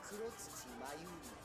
그렇지 마유리.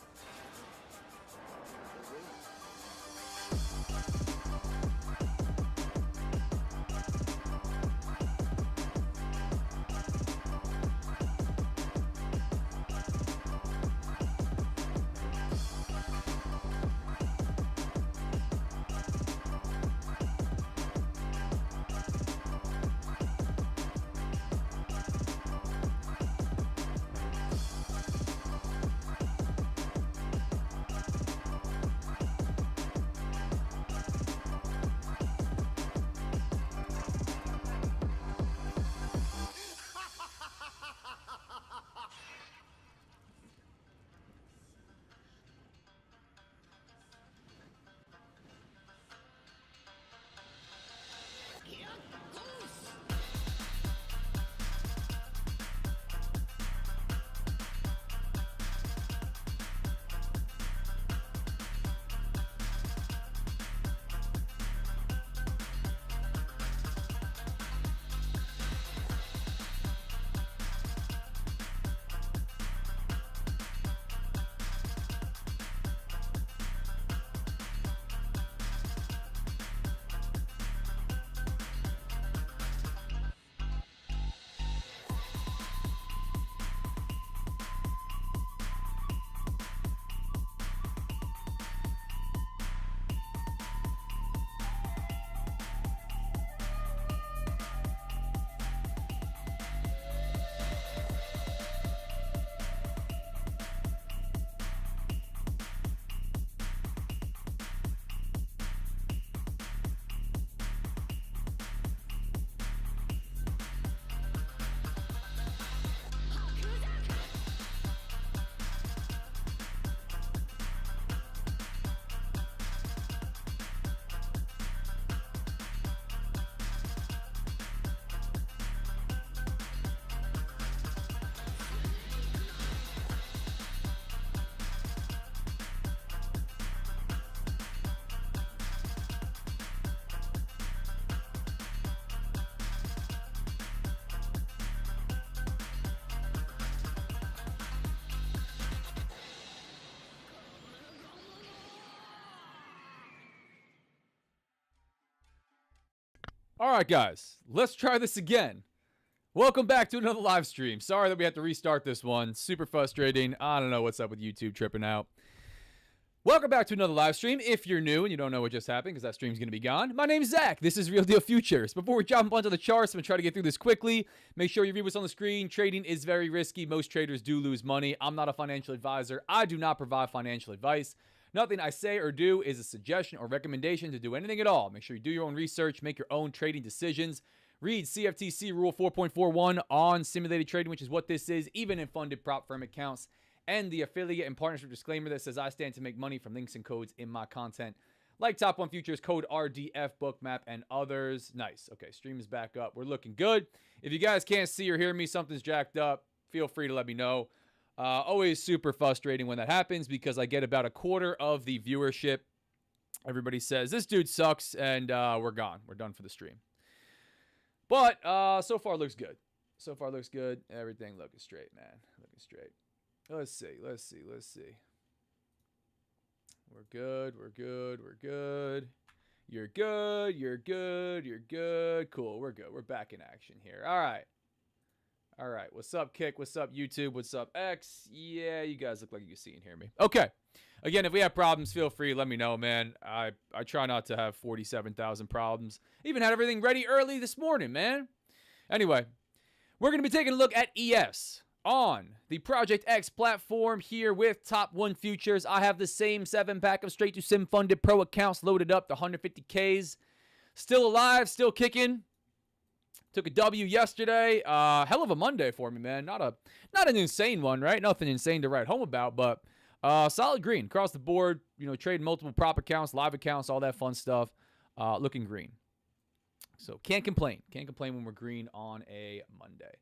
All right, guys, let's try this again. Welcome back to another live stream. Sorry that we have to restart this one. Super frustrating. I don't know what's up with YouTube tripping out. Welcome back to another live stream. If you're new and you don't know what just happened, because that stream's going to be gone, my name's Zach. This is Real Deal Futures. Before we jump onto the charts, I'm going to try to get through this quickly. Make sure you read what's on the screen. Trading is very risky. Most traders do lose money. I'm not a financial advisor. I do not provide financial advice. Nothing I say or do is a suggestion or recommendation to do anything at all. Make sure you do your own research, make your own trading decisions. Read CFTC Rule 4.41 on simulated trading, which is what this is, even in funded prop firm accounts, and the affiliate and partnership disclaimer that says I stand to make money from links and codes in my content, like Top 1 Futures, code RDF, Bookmap, and others. Nice. Okay, stream is back up. We're looking good. If you guys can't see or hear me, something's jacked up, feel free to let me know. Always super frustrating when that happens because I get about a quarter of the viewership. Everybody says, this dude sucks, and we're gone. We're done for the stream. But so far looks good. So far looks good. Everything looking straight, man. Looking straight. Let's see. We're good. We're good. We're good. You're good. You're good. You're good. Cool. We're good. We're back in action here. All right. All right. What's up, Kick? What's up, YouTube? What's up, X? Yeah, you guys look like you can see and hear me. Okay. Again, if we have problems, feel free. Let me know, man. I try not to have 47,000 problems. Even had everything ready early this morning, man. Anyway, we're going to be taking a look at ES on the Project X platform here with Top 1 Futures. I have the same 7-pack of straight to sim funded pro accounts loaded up, the 150Ks. Still alive, still kicking. Took a W yesterday. Hell of a Monday for me, man. Not an insane one, right? Nothing insane to write home about, but solid green across the board. You know, trading multiple prop accounts, live accounts, all that fun stuff. Looking green. So can't complain. Can't complain when we're green on a Monday.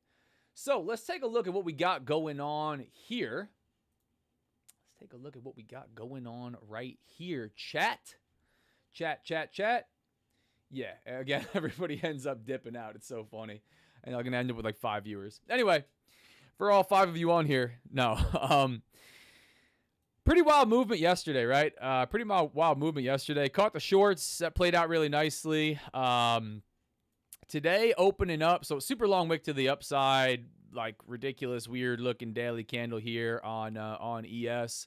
So let's take a look at what we got going on here. Let's take a look at what we got going on right here. Chat. Yeah, again, everybody ends up dipping out. It's so funny. And I'm going to end up with like 5 viewers. Anyway, for all 5 of you on here, no. Pretty wild movement yesterday, right? Pretty wild movement yesterday. Caught the shorts. That played out really nicely. Today, opening up. So super long wick to the upside. Like ridiculous, weird looking daily candle here on ES.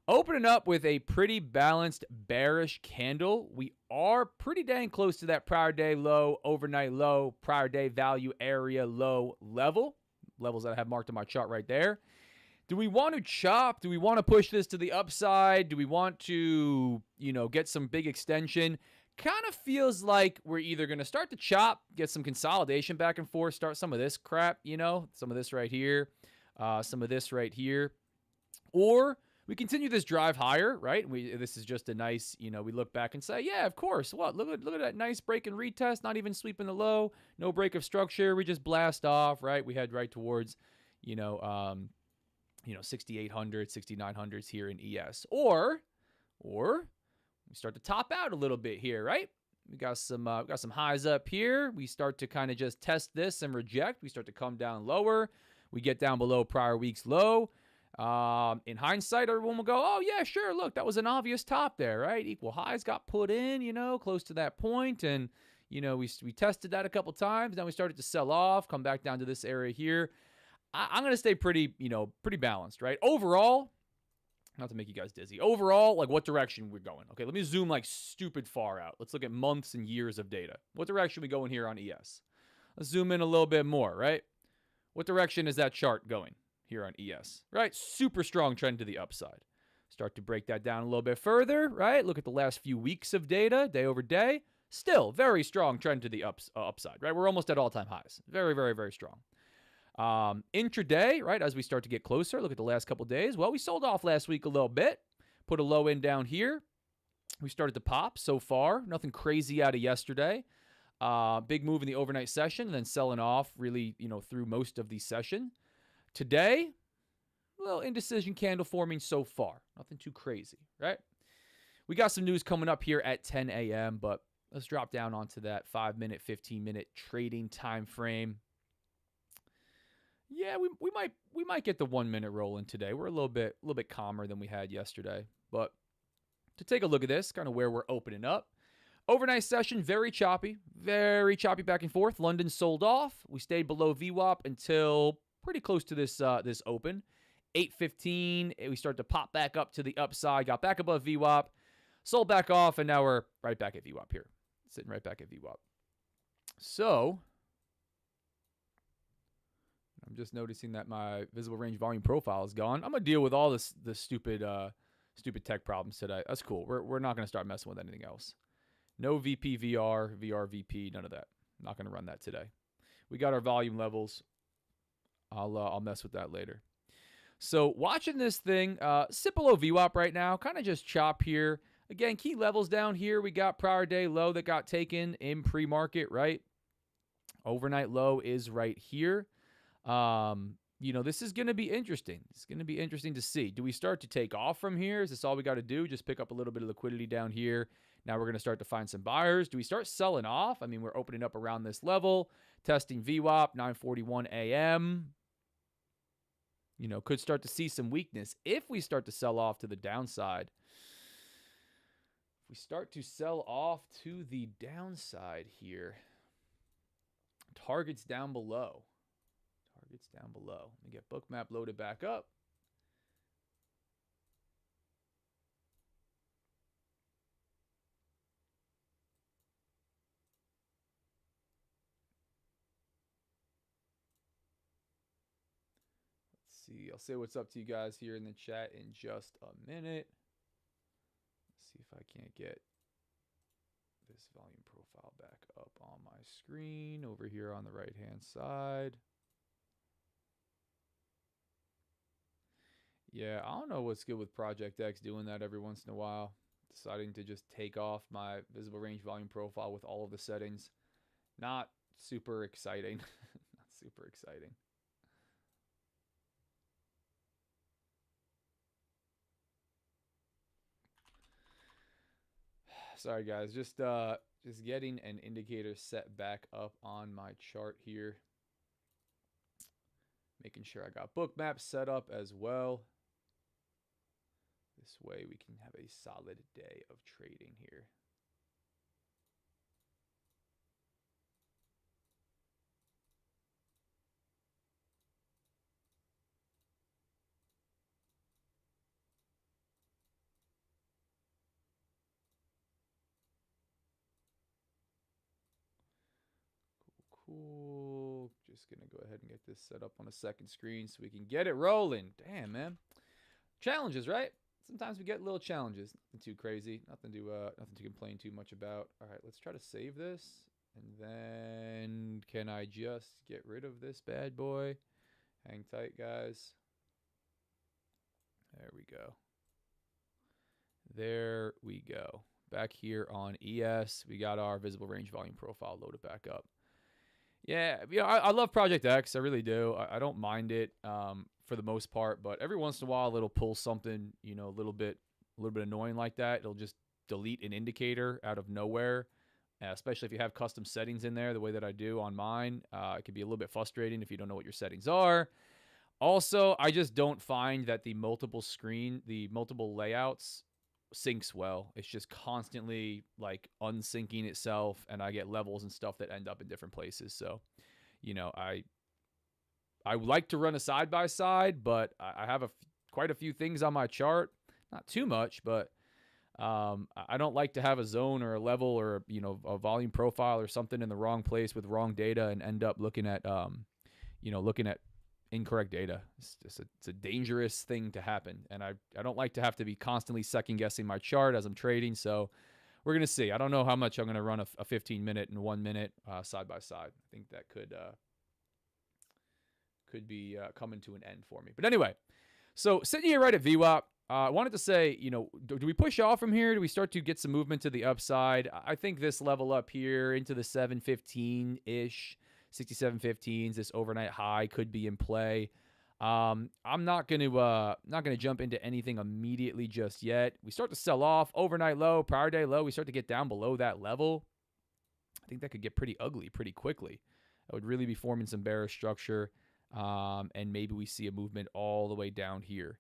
Opening up with a pretty balanced bearish candle. We are pretty dang close to that prior day low, overnight low, prior day value area low level. Levels that I have marked on my chart right there. Do we want to chop? Do we want to push this to the upside? Do we want to, get some big extension? Kind of feels like we're either going to start to chop, get some consolidation back and forth, start some of this crap, some of this right here, some of this right here. Or we continue this drive higher, right? This is just a nice, we look back and say, yeah, of course. What? Look at that nice break and retest, not even sweeping the low, no break of structure. We just blast off, right? We head right towards, 6,800, 6,900s here in ES. Or we start to top out a little bit here, right? We got some highs up here. We start to kind of just test this and reject. We start to come down lower. We get down below prior week's low. In hindsight, everyone will go, oh, yeah, sure. Look, that was an obvious top there, right? Equal highs got put in, close to that point. And, we tested that a couple times. Then we started to sell off, come back down to this area here. I'm going to stay pretty balanced, right? Overall, not to make you guys dizzy. Overall, like what direction we're going. Okay, let me zoom like stupid far out. Let's look at months and years of data. What direction are we going here on ES? Let's zoom in a little bit more, right? What direction is that chart going here on ES, right? Super strong trend to the upside. Start to break that down a little bit further, right? Look at the last few weeks of data, day over day. Still, very strong trend to the upside, right? We're almost at all-time highs. Very, very, very strong. Intraday, right, as we start to get closer, look at the last couple days. Well, we sold off last week a little bit, put a low in down here. We started to pop so far. Nothing crazy out of yesterday. Big move in the overnight session, and then selling off really, through most of the session. Today, a little indecision candle forming so far. Nothing too crazy, right? We got some news coming up here at 10 a.m., but let's drop down onto that 5-minute, 15-minute trading time frame. Yeah, we might get the 1 minute rolling today. We're a little bit calmer than we had yesterday. But to take a look at this, kind of where we're opening up. Overnight session, very choppy back and forth. London sold off. We stayed below VWAP until pretty close to this open. 8:15, we start to pop back up to the upside, got back above VWAP, sold back off, and now we're right back at VWAP here. Sitting right back at VWAP. So I'm just noticing that my visible range volume profile is gone. I'm going to deal with all this stupid tech problems today. That's cool. We're not going to start messing with anything else. No VP, VR, VP, none of that. I'm not going to run that today. We got our volume levels. I'll mess with that later. So watching this thing, sit below VWAP right now, kind of just chop here. Again, key levels down here. We got prior day low that got taken in pre-market, right? Overnight low is right here. This is going to be interesting. It's going to be interesting to see. Do we start to take off from here? Is this all we got to do? Just pick up a little bit of liquidity down here. Now we're going to start to find some buyers. Do we start selling off? I mean, we're opening up around this level, testing VWAP, 9:41 a.m. Could start to see some weakness if we start to sell off to the downside. If we start to sell off to the downside here, targets down below. Targets down below. Let me get bookmap loaded back up. See, I'll say what's up to you guys here in the chat in just a minute. Let's see if I can't get this volume profile back up on my screen over here on the right hand side. Yeah, I don't know what's good with Project X doing that every once in a while. Deciding to just take off my visible range volume profile with all of the settings. Not super exciting. Not super exciting. Sorry guys, just getting an indicator set back up on my chart here. Making sure I got bookmaps set up as well. This way we can have a solid day of trading here. Cool. Just going to go ahead and get this set up on a second screen so we can get it rolling. Damn, man. Challenges, right? Sometimes we get little challenges. Nothing too crazy. Nothing to complain too much about. All right, let's try to save this. And then can I just get rid of this bad boy? Hang tight, guys. There we go. There we go. Back here on ES, we got our visible range volume profile loaded back up. Yeah, I love Project X. I really do. I don't mind it for the most part, but every once in a while it'll pull something, a little bit annoying like that. It'll just delete an indicator out of nowhere, especially if you have custom settings in there the way that I do on mine. It can be a little bit frustrating if you don't know what your settings are. Also, I just don't find that the multiple layouts syncs well. It's just constantly like unsyncing itself, and I get levels and stuff that end up in different places. So, I like to run a side by side, but I have quite a few things on my chart. Not too much, but I don't like to have a zone or a level or a volume profile or something in the wrong place with wrong data and end up looking at incorrect data. It's a dangerous thing to happen, and I don't like to have to be constantly second guessing my chart as I'm trading. So we're gonna see. I don't know how much I'm gonna run a 15-minute and 1 minute side by side. I think that could be coming to an end for me. But anyway, so sitting here right at VWAP, I wanted to say, do we push off from here? Do we start to get some movement to the upside? I think this level up here into the 715-ish, 67.15s, this overnight high could be in play. I'm not going to jump into anything immediately just yet. We start to sell off, overnight low, prior day low. We start to get down below that level. I think that could get pretty ugly pretty quickly. I would really be forming some bearish structure, and maybe we see a movement all the way down here.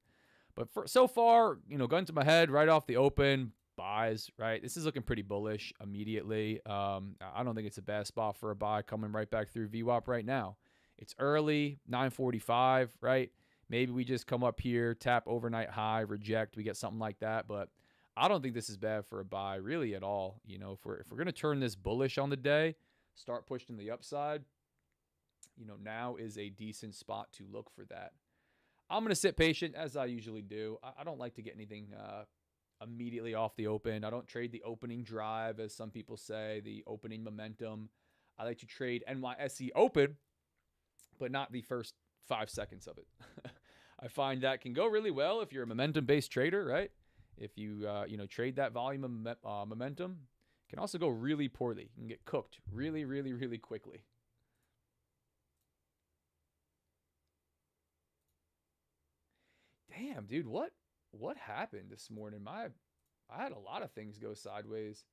But so far, gun to my head right off the open, buys, right? This is looking pretty bullish immediately. I don't think it's a bad spot for a buy coming right back through VWAP right now. It's early, 9:45, right? Maybe we just come up here, tap overnight high, reject, we get something like that. But I don't think this is bad for a buy really at all. If we're going to turn this bullish on the day, start pushing the upside, now is a decent spot to look for that. I'm going to sit patient as I usually do. I don't like to get anything immediately off the open. I don't trade the opening drive, as some people say, the opening momentum. I like to trade NYSE open, but not the first 5 seconds of it. I find that can go really well if you're a momentum-based trader, right? If you trade that volume of momentum, it can also go really poorly. You can get cooked really, really, really quickly. Damn, dude, what happened this morning? I had a lot of things go sideways.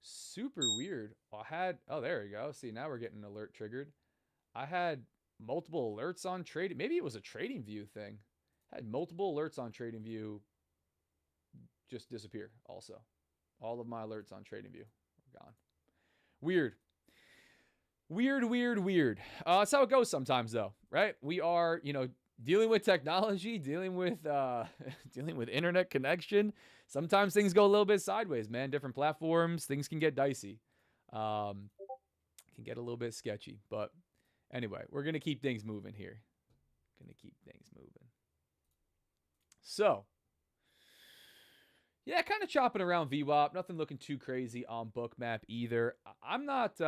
Super weird. Oh, there you go. See, now we're getting an alert triggered. I had multiple alerts on trading. Maybe it was a trading view thing. I had multiple alerts on trading view just disappear also. All of my alerts on trading view are gone. Weird. Weird. That's how it goes sometimes though, right? We are, dealing with technology, dealing with internet connection. Sometimes things go a little bit sideways, man. Different platforms, things can get dicey. Can get a little bit sketchy. But anyway, we're going to keep things moving here. So, yeah, kind of chopping around VWAP. Nothing looking too crazy on Bookmap either. I'm not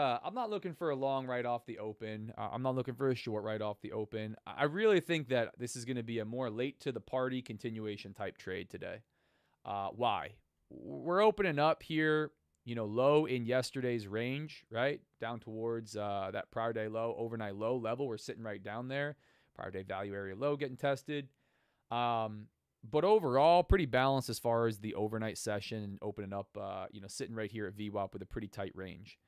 looking for a long right off the open. I'm not looking for a short right off the open. I really think that this is going to be a more late to the party continuation type trade today. Why? We're opening up here, low in yesterday's range, right? Down towards that prior day low, overnight low level. We're sitting right down there. Prior day value area low getting tested. But overall, pretty balanced as far as the overnight session and opening up, sitting right here at VWAP with a pretty tight range.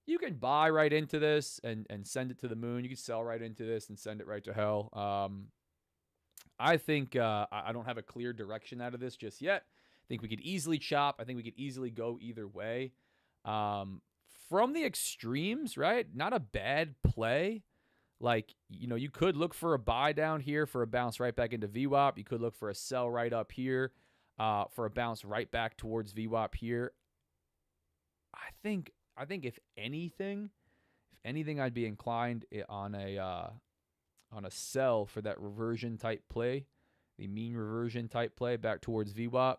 You can buy right into this and send it to the moon. You can sell right into this and send it right to hell. I think I don't have a clear direction out of this just yet. I think we could easily chop. I think we could easily go either way. From the extremes, right? Not a bad play. Like, you could look for a buy down here for a bounce right back into VWAP. You could look for a sell right up here for a bounce right back towards VWAP here. I think if anything, I'd be inclined on a sell for that reversion type play, the mean reversion type play back towards VWAP.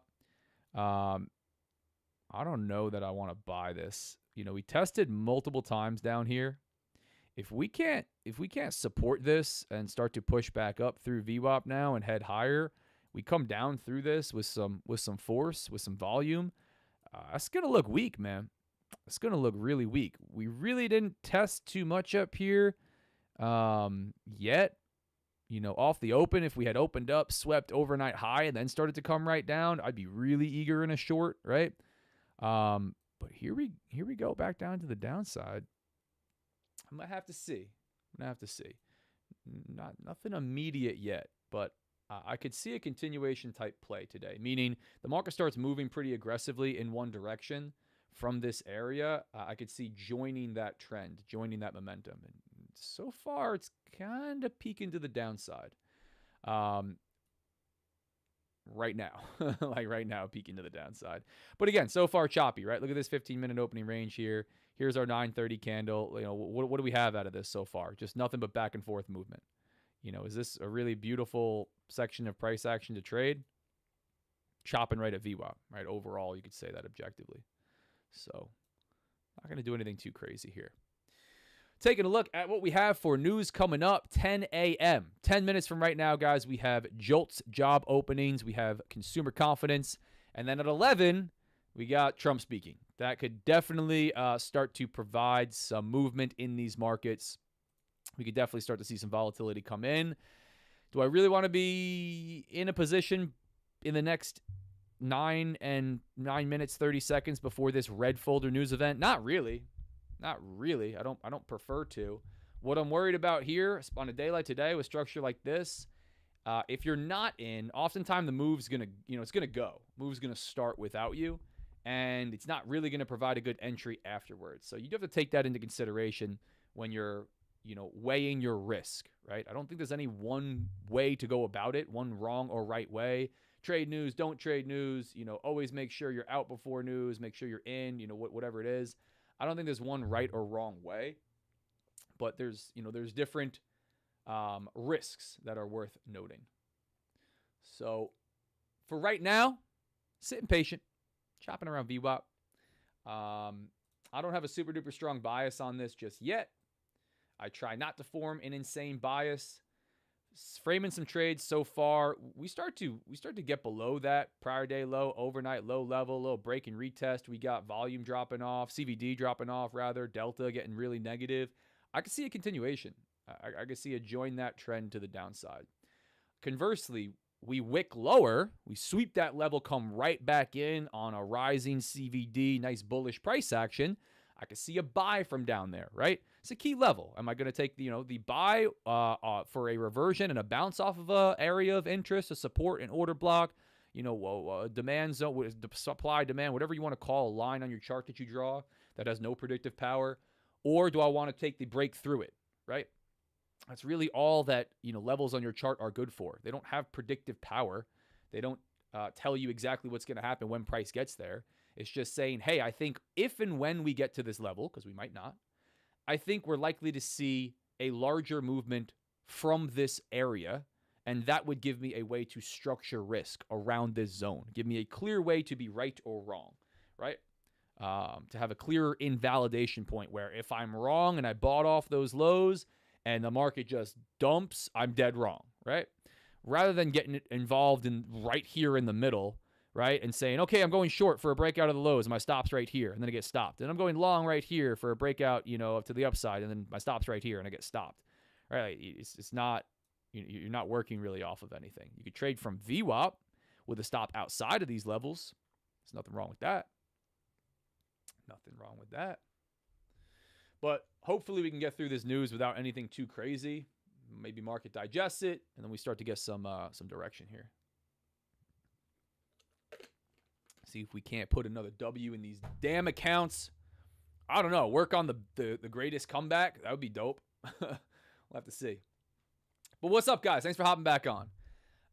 I don't know that I want to buy this. We tested multiple times down here. If we can't support this and start to push back up through VWAP now and head higher, we come down through this with some force, with some volume. That's gonna look weak, man. It's gonna look really weak. We really didn't test too much up here yet. Off the open, if we had opened up, swept overnight high, and then started to come right down, I'd be really eager in a short, right? But here we go back down to the downside. I'm gonna have to see. Nothing immediate yet, but I could see a continuation type play today, meaning the market starts moving pretty aggressively in one direction from this area. I could see joining that trend, joining that momentum. And so far, it's kind of peeking to the downside. Right now, peeking to the downside. But again, so far choppy, right? Look at this 15-minute opening range here. Here's our 9:30 candle. What do we have out of this so far? Just nothing but back and forth movement. Is this a really beautiful section of price action to trade? Chopping right at VWAP, right? Overall, you could say that objectively. So, not going to do anything too crazy here. Taking a look at what we have for news coming up, 10 a.m. 10 minutes from right now, guys, we have JOLTS job openings. We have consumer confidence. And then at 11, we got Trump speaking. That could definitely start to provide some movement in these markets. We could definitely start to see some volatility come in. Do I really want to be in a position in the next 9 minutes, 30 seconds before this red folder news event? Not really. I don't prefer to. What I'm worried about here on a day like today with structure like this, if you're not in, oftentimes the move's going to, it's going to go. Move's going to start without you, and it's not really going to provide a good entry afterwards. So you do have to take that into consideration when you're, weighing your risk, right? I don't think there's any one way to go about it, one wrong or right way. Trade news, don't trade news, always make sure you're out before news, make sure you're in, whatever it is. I don't think there's one right or wrong way, but there's different risks that are worth noting. So for right now, sitting patient, chopping around VWAP. I don't have a super duper strong bias on this just yet. I try not to form an insane bias. Framing some trades so far, we start to get below that prior day low, overnight low level, little break and retest. We got volume dropping off, CVD dropping off rather, Delta getting really negative. I could see a continuation. I could see a join that trend to the downside. Conversely, we wick lower, we sweep that level, come right back in on a rising CVD, nice bullish price action. I could see a buy from down there, right? It's a key level. Am I going to take the buy for a reversion and a bounce off of a area of interest, a support, an order block, demand zone, supply, demand, whatever you want to call a line on your chart that you draw that has no predictive power? Or do I want to take the break through it, right? That's really all that levels on your chart are good for. They don't have predictive power. They don't tell you exactly what's going to happen when price gets there. It's just saying, hey, I think if and when we get to this level, because we might not, I think we're likely to see a larger movement from this area, and that would give me a way to structure risk around this zone. Give me a clear way to be right or wrong, right? To have a clearer invalidation point where if I'm wrong and I bought off those lows and the market just dumps, I'm dead wrong, right? Rather than getting involved in right here in the middle, right? And saying, okay, I'm going short for a breakout of the lows, and my stop's right here, and then I get stopped. And I'm going long right here for a breakout, to the upside, and then my stop's right here, and I get stopped. Right? It's not, you're not working really off of anything. You could trade from VWAP with a stop outside of these levels. There's nothing wrong with that. But hopefully we can get through this news without anything too crazy. maybe market digests it, and then we start to get some direction here. See if we can't put another W in these damn accounts. I don't know. Work on the greatest comeback. That would be dope. We'll have to see. But what's up, guys? Thanks for hopping back on.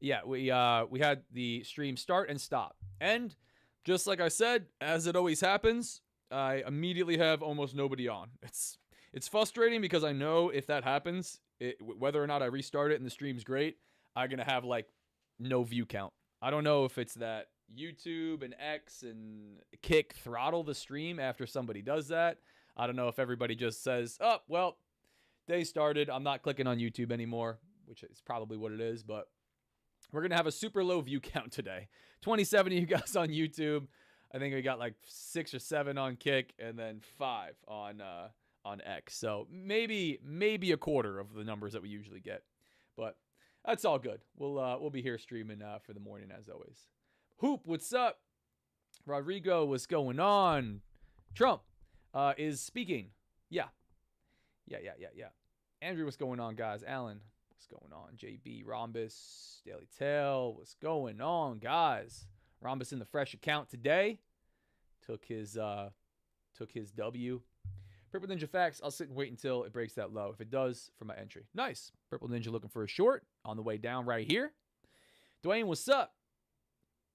Yeah, we had the stream start and stop. And just like I said, as it always happens, I immediately have almost nobody on. It's frustrating because I know if that happens, whether or not I restart it and the stream's great, I'm going to have like no view count. I don't know if it's that YouTube and X and Kick throttle the stream after somebody does that. I don't know if everybody just says, oh, well, they started. I'm not clicking on YouTube anymore, which is probably what it is. But we're going to have a super low view count today. 27 of you guys on YouTube. I think we got like 6 or 7 on Kick and then 5 on X. So maybe a quarter of the numbers that we usually get. But that's all good. We'll be here streaming for the morning as always. Hoop, what's up? Rodrigo, what's going on? Trump is speaking. Yeah. Andrew, what's going on, guys? Alan, what's going on? JB, Rhombus, Daily Tail, what's going on, guys? Rhombus in the fresh account today. Took his W. Purple Ninja Facts, I'll sit and wait until it breaks that low. If it does, for my entry. Nice. Purple Ninja looking for a short on the way down right here. Dwayne, what's up?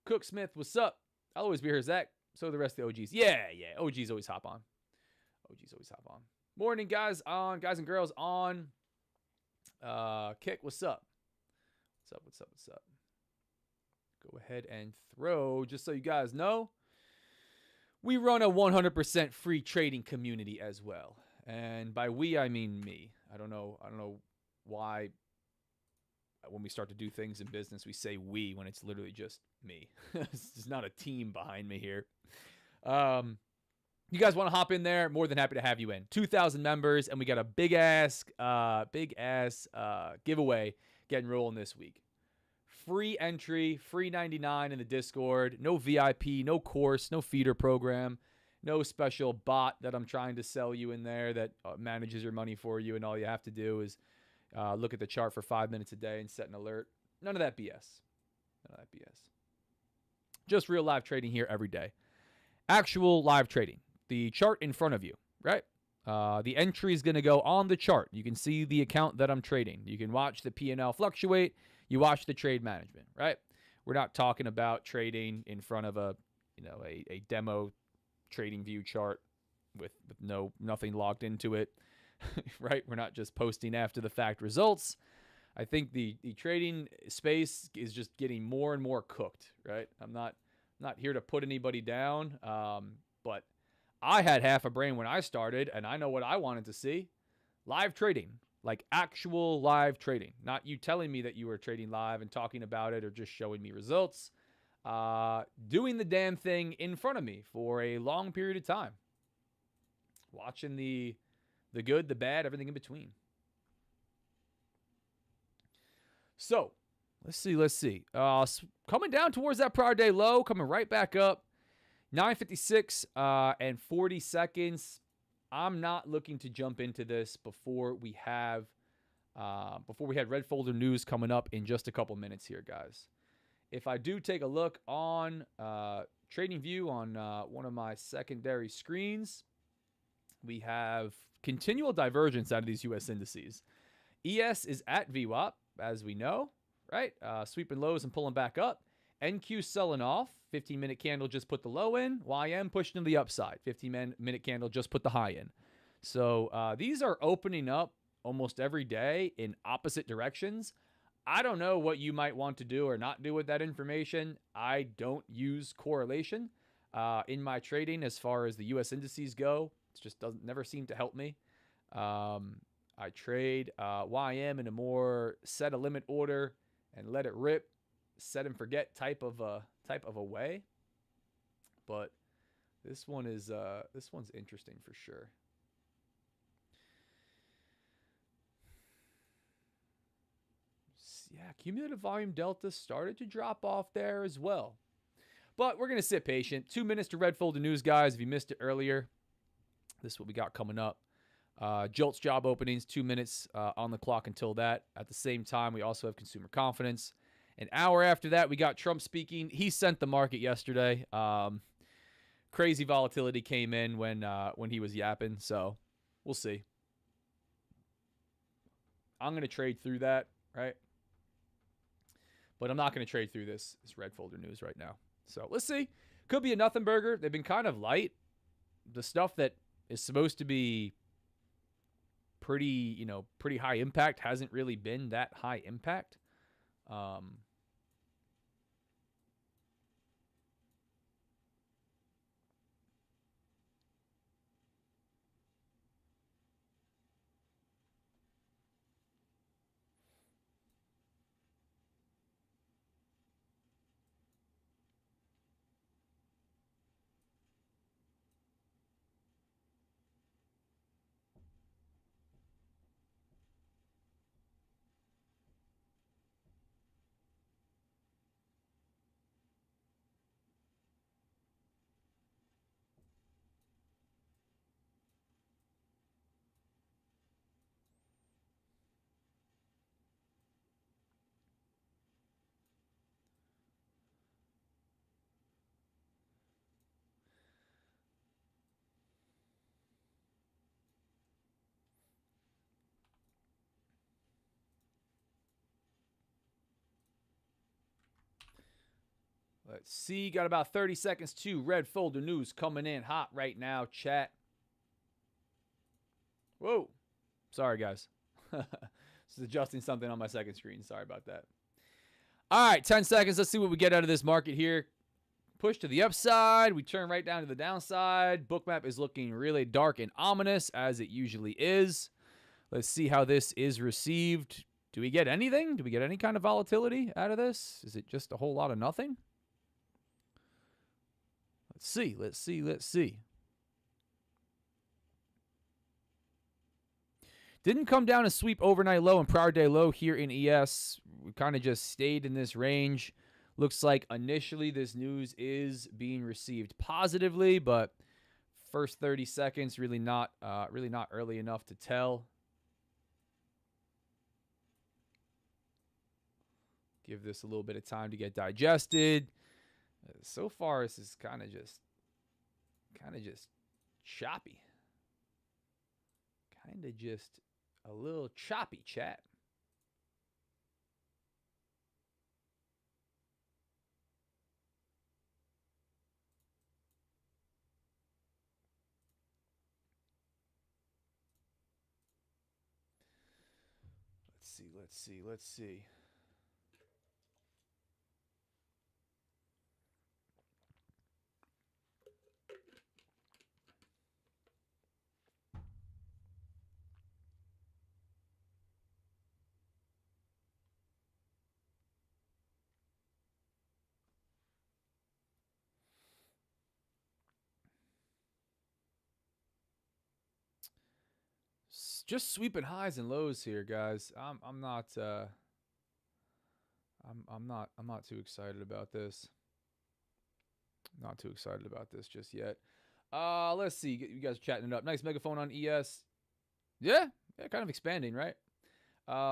Cook Smith, what's up? I'll always be here, Zach. So the rest of the OGs. Yeah. OGs always hop on. Morning, guys and girls on Kick. What's up? What's up? Go ahead and throw, just so you guys know, we run a 100% free trading community as well. And by we, I mean me. I don't know why when we start to do things in business, we say we when it's literally just me. There's not a team behind me here. You guys want to hop in there? More than happy to have you in. 2,000 members, and we got a big ass giveaway getting rolling this week. Free entry, free 99 in the Discord. No VIP, no course, no feeder program, no special bot that I'm trying to sell you in there that manages your money for you, and all you have to do is look at the chart for 5 minutes a day and set an alert. None of that BS. Just real live trading here every day. Actual live trading. The chart in front of you, right? The entry is going to go on the chart. You can see the account that I'm trading. You can watch the P&L fluctuate. You watch the trade management, right? We're not talking about trading in front of a demo trading view chart with nothing logged into it, right? We're not just posting after the fact results. I think the trading space is just getting more and more cooked, right? I'm not here to put anybody down, but I had half a brain when I started, and I know what I wanted to see. Live trading, like actual live trading. Not you telling me that you were trading live and talking about it or just showing me results. Doing the damn thing in front of me for a long period of time. Watching the good, the bad, everything in between. So, let's see. Coming down towards that prior day low, coming right back up. 9:56 and 40 seconds. I'm not looking to jump into this before we had red folder news coming up in just a couple minutes here, guys. If I do take a look on TradingView on one of my secondary screens, we have continual divergence out of these U.S. indices. ES is at VWAP, as we know, right? Sweeping lows and pulling back up. NQ selling off. 15-minute candle just put the low in. YM pushing to the upside. 15-minute candle just put the high in. So these are opening up almost every day in opposite directions. I don't know what you might want to do or not do with that information. I don't use correlation in my trading as far as the U.S. indices go. It just never seem to help me. I trade YM in a more set a limit order and let it rip, set and forget type of a way. But this one's interesting for sure. Yeah, cumulative volume delta started to drop off there as well. But we're going to sit patient. 2 minutes to red folder news, guys. If you missed it earlier, this is what we got coming up. JOLTS job openings, 2 minutes on the clock until that. At the same time, we also have consumer confidence. An hour after that, we got Trump speaking. He sent the market yesterday. Crazy volatility came in when he was yapping, so we'll see. I'm going to trade through that, right? But I'm not going to trade through this red folder news right now. So let's see. Could be a nothing burger. They've been kind of light. The stuff that is supposed to be pretty high impact hasn't really been that high impact. Let's see. Got about 30 seconds to red folder news coming in hot right now, chat. Whoa. Sorry, guys. This is adjusting something on my second screen. Sorry about that. All right, 10 seconds. Let's see what we get out of this market here. Push to the upside. We turn right down to the downside. Bookmap is looking really dark and ominous, as it usually is. Let's see how this is received. Do we get anything? Do we get any kind of volatility out of this? Is it just a whole lot of nothing? Let's see. Let's see. Let's see. Didn't come down and sweep overnight low and prior day low here in ES. We kind of just stayed in this range. Looks like initially this news is being received positively, but first 30 seconds really not early enough to tell. Give this a little bit of time to get digested. So far, this is kind of just choppy. Kind of just a little choppy, chat. Let's see. Just sweeping highs and lows here, guys. I'm not too excited about this. Not too excited about this just yet. Let's see. You guys are chatting it up. Nice megaphone on ES. Yeah, kind of expanding, right?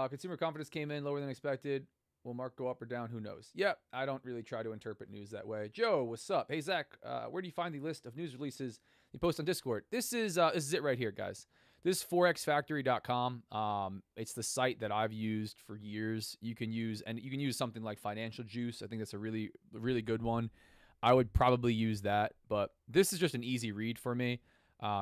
Consumer confidence came in lower than expected. Will mark go up or down? Who knows? Yep, I don't really try to interpret news that way. Joe, what's up? Hey, Zach, where do you find the list of news releases you post on Discord? This is it right here, guys. This is forexfactory.com. It's the site that I've used for years. You can use something like Financial Juice. I think that's a really, really good one. I would probably use that, but this is just an easy read for me.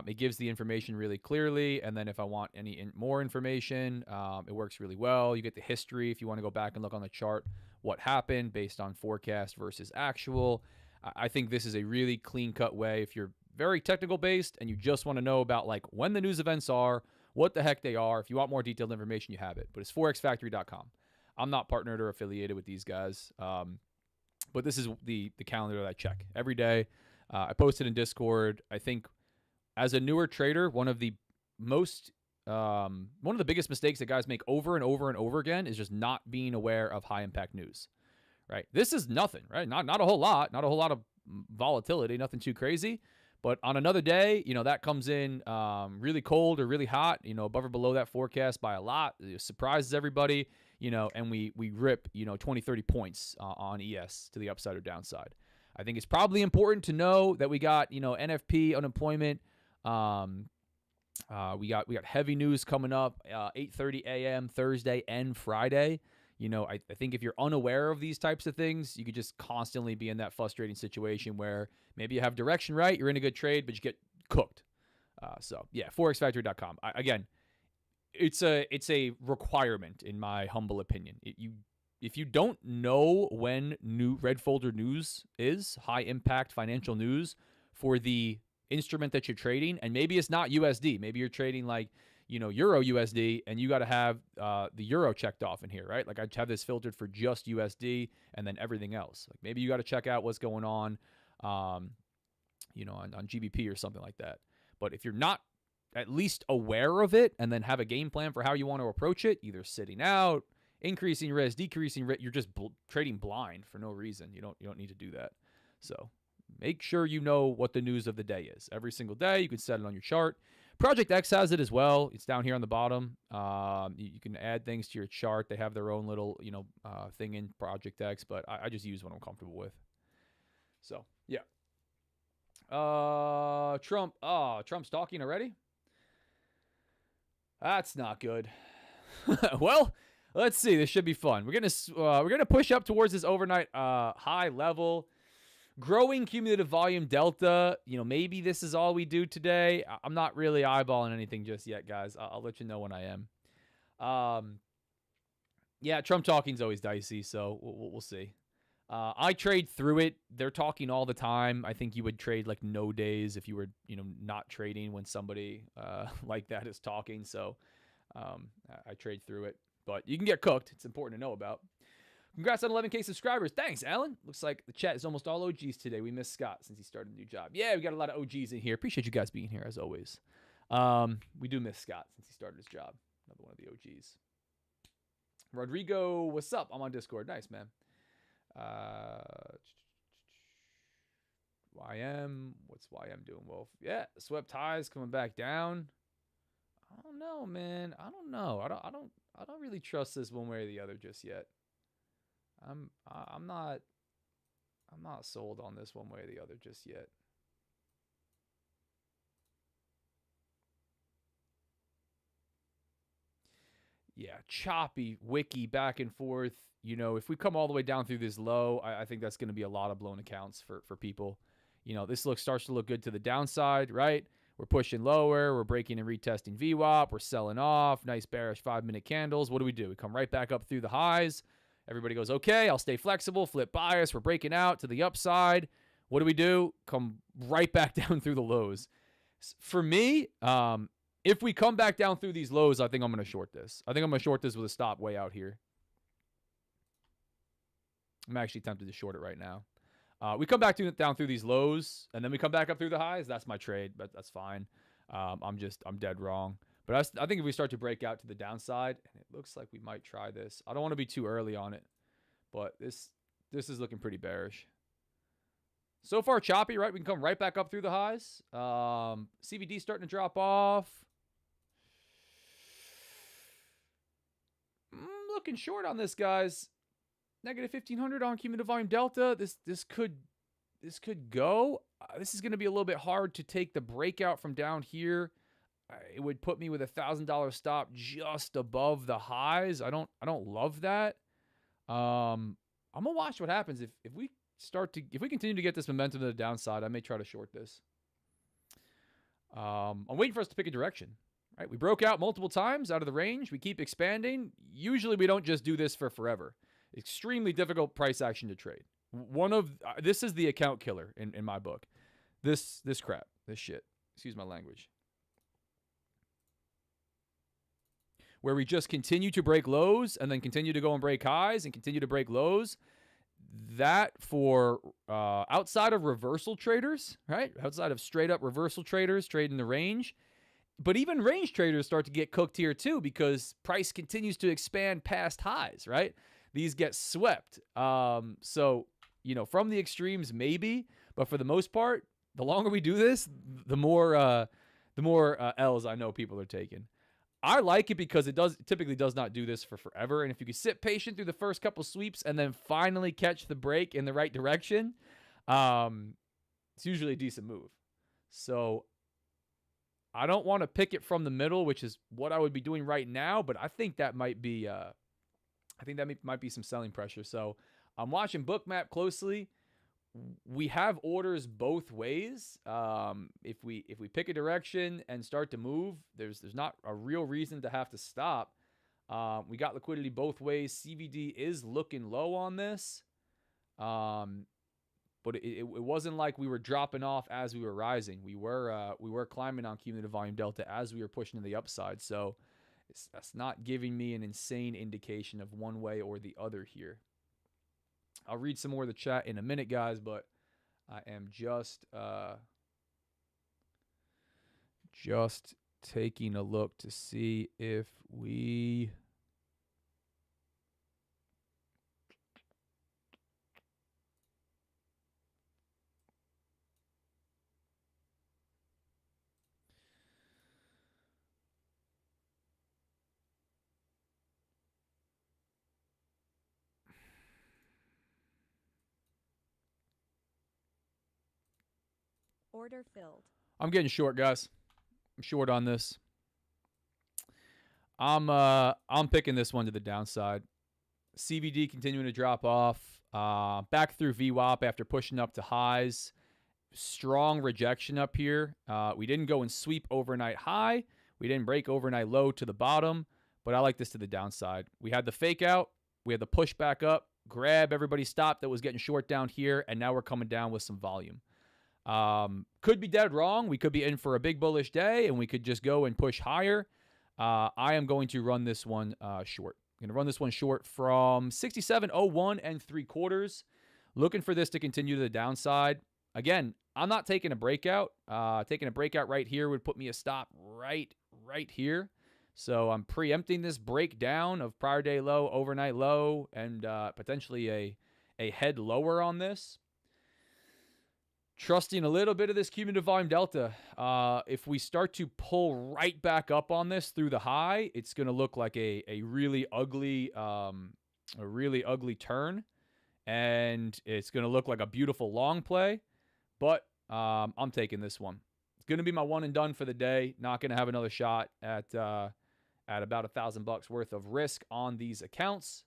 It gives the information really clearly, and then if I want any more information, it works really well. You get the history if you want to go back and look on the chart, what happened based on forecast versus actual. I think this is a really clean-cut way if you're very technical based and you just want to know about like when the news events are, what the heck they are. If you want more detailed information, you have it. But it's forexfactory.com. I'm not partnered or affiliated with these guys, but this is the calendar that I check every day. I post it in Discord. I think as a newer trader, one of the biggest mistakes that guys make over and over and over again is just not being aware of high impact news. Right? This is nothing, right? Not a whole lot of volatility, nothing too crazy. But on another day, that comes in really cold or really hot, above or below that forecast by a lot. It surprises everybody, and we rip, 20, 30 points on ES to the upside or downside. I think it's probably important to know that we got, NFP unemployment. We got heavy news coming up, 8:30 a.m. Thursday and Friday. I think if you're unaware of these types of things, you could just constantly be in that frustrating situation where maybe you have direction right, you're in a good trade, but you get cooked. So yeah, forexfactory.com. Again, it's a requirement in my humble opinion. If you don't know when new red folder news is, high impact financial news for the instrument that you're trading, and maybe it's not USD, maybe you're trading like Euro USD, and you got to have the Euro checked off in here, right? Like I have this filtered for just USD and then everything else. Like maybe you got to check out what's going on, on GBP or something like that. But if you're not at least aware of it and then have a game plan for how you want to approach it, either sitting out, increasing risk, decreasing risk, you're just trading blind for no reason. You don't need to do that. So make sure you know what the news of the day is. Every single day, you can set it on your chart. Project X has it as well. It's down here on the bottom. You can add things to your chart. They have their own little, thing in Project X, but I just use what I'm comfortable with. So, yeah. Trump's talking already? That's not good. Well, let's see. This should be fun. We're gonna push up towards this overnight high level. Growing cumulative volume delta, maybe this is all we do today. I'm not really eyeballing anything just yet, guys. I'll let you know when I am. Yeah, Trump talking is always dicey, so we'll see. I trade through it. They're talking all the time. I think you would trade like no days if you were, not trading when somebody like that is talking. So I trade through it, but you can get cooked. It's important to know about. Congrats on 11K subscribers. Thanks, Alan. Looks like the chat is almost all OGs today. We missed Scott since he started a new job. Yeah, we got a lot of OGs in here. Appreciate you guys being here, as always. We do miss Scott since he started his job. Another one of the OGs. Rodrigo, what's up? I'm on Discord. Nice, man. YM. What's YM doing, Wolf? Yeah, swept highs coming back down. I don't know, man. I don't know. I don't really trust this one way or the other just yet. I'm not sold on this one way or the other just yet. Yeah, choppy, wicky, back and forth. If we come all the way down through this low, I think that's going to be a lot of blown accounts for people. This starts to look good to the downside, right? We're pushing lower. We're breaking and retesting VWAP. We're selling off. Nice bearish 5-minute candles. What do? We come right back up through the highs. Everybody goes, okay, I'll stay flexible, flip bias. We're breaking out to the upside. What do? Come right back down through the lows. For me, if we come back down through these lows, I think I'm going to short this. I think I'm going to short this with a stop way out here. I'm actually tempted to short it right now. We come back down through these lows, and then we come back up through the highs. That's my trade, but that's fine. I'm dead wrong. But I think if we start to break out to the downside, and it looks like we might try this. I don't want to be too early on it, but this is looking pretty bearish. So far, choppy, right? We can come right back up through the highs. CVD starting to drop off. Looking short on this, guys. Negative 1,500 on cumulative volume delta. This could go. This is going to be a little bit hard to take the breakout from down here. It would put me with $1,000 stop just above the highs. I don't love that. I'm gonna watch what happens if we continue to get this momentum to the downside. I may try to short this. I'm waiting for us to pick a direction. Right, we broke out multiple times out of the range. We keep expanding. Usually, we don't just do this for forever. Extremely difficult price action to trade. This is the account killer in my book. This crap, this shit. Excuse my language. Where we just continue to break lows and then continue to go and break highs and continue to break lows. That for outside of reversal traders, right? Outside of straight up reversal traders trading the range. But even range traders start to get cooked here too because price continues to expand past highs, right? These get swept. So, from the extremes, maybe. But for the most part, The longer we do this, the more L's I know people are taking. I like it because it typically does not do this for forever. And if you can sit patient through the first couple sweeps and then finally catch the break in the right direction, it's usually a decent move. So I don't want to pick it from the middle, which is what I would be doing right now, but I think that might be might be some selling pressure. So I'm watching Bookmap closely. We have orders both ways. If we pick a direction and start to move, there's not a real reason to have to stop. We got liquidity both ways. CVD is looking low on this, but it wasn't like we were dropping off as we were rising. We were climbing on cumulative volume delta as we were pushing to the upside. So that's not giving me an insane indication of one way or the other here. I'll read some more of the chat in a minute, guys, but I am just taking a look to see if we... Order filled. I'm getting short, guys. I'm short on this. I'm picking this one to the downside. CVD continuing to drop off. Back through VWAP after pushing up to highs. Strong rejection up here. We didn't go and sweep overnight high. We didn't break overnight low to the bottom, but I like this to the downside. We had the fake out. We had the push back up. Grab everybody stop that was getting short down here, and now we're coming down with some volume. Could be dead wrong. We could be in for a big bullish day, and we could just go and push higher. I am going to run this one short. I'm going to run this one short from 67.01 3/4. Looking for this to continue to the downside. Again, I'm not taking a breakout. Taking a breakout right here would put me a stop right here. So I'm preempting this breakdown of prior day low, overnight low, and potentially a head lower on this. Trusting a little bit of this cumulative volume delta. If we start to pull right back up on this through the high, it's going to look like a really ugly turn, and it's going to look like a beautiful long play. But I'm taking this one. It's going to be my one and done for the day. Not going to have another shot at about $1,000 worth of risk on these accounts.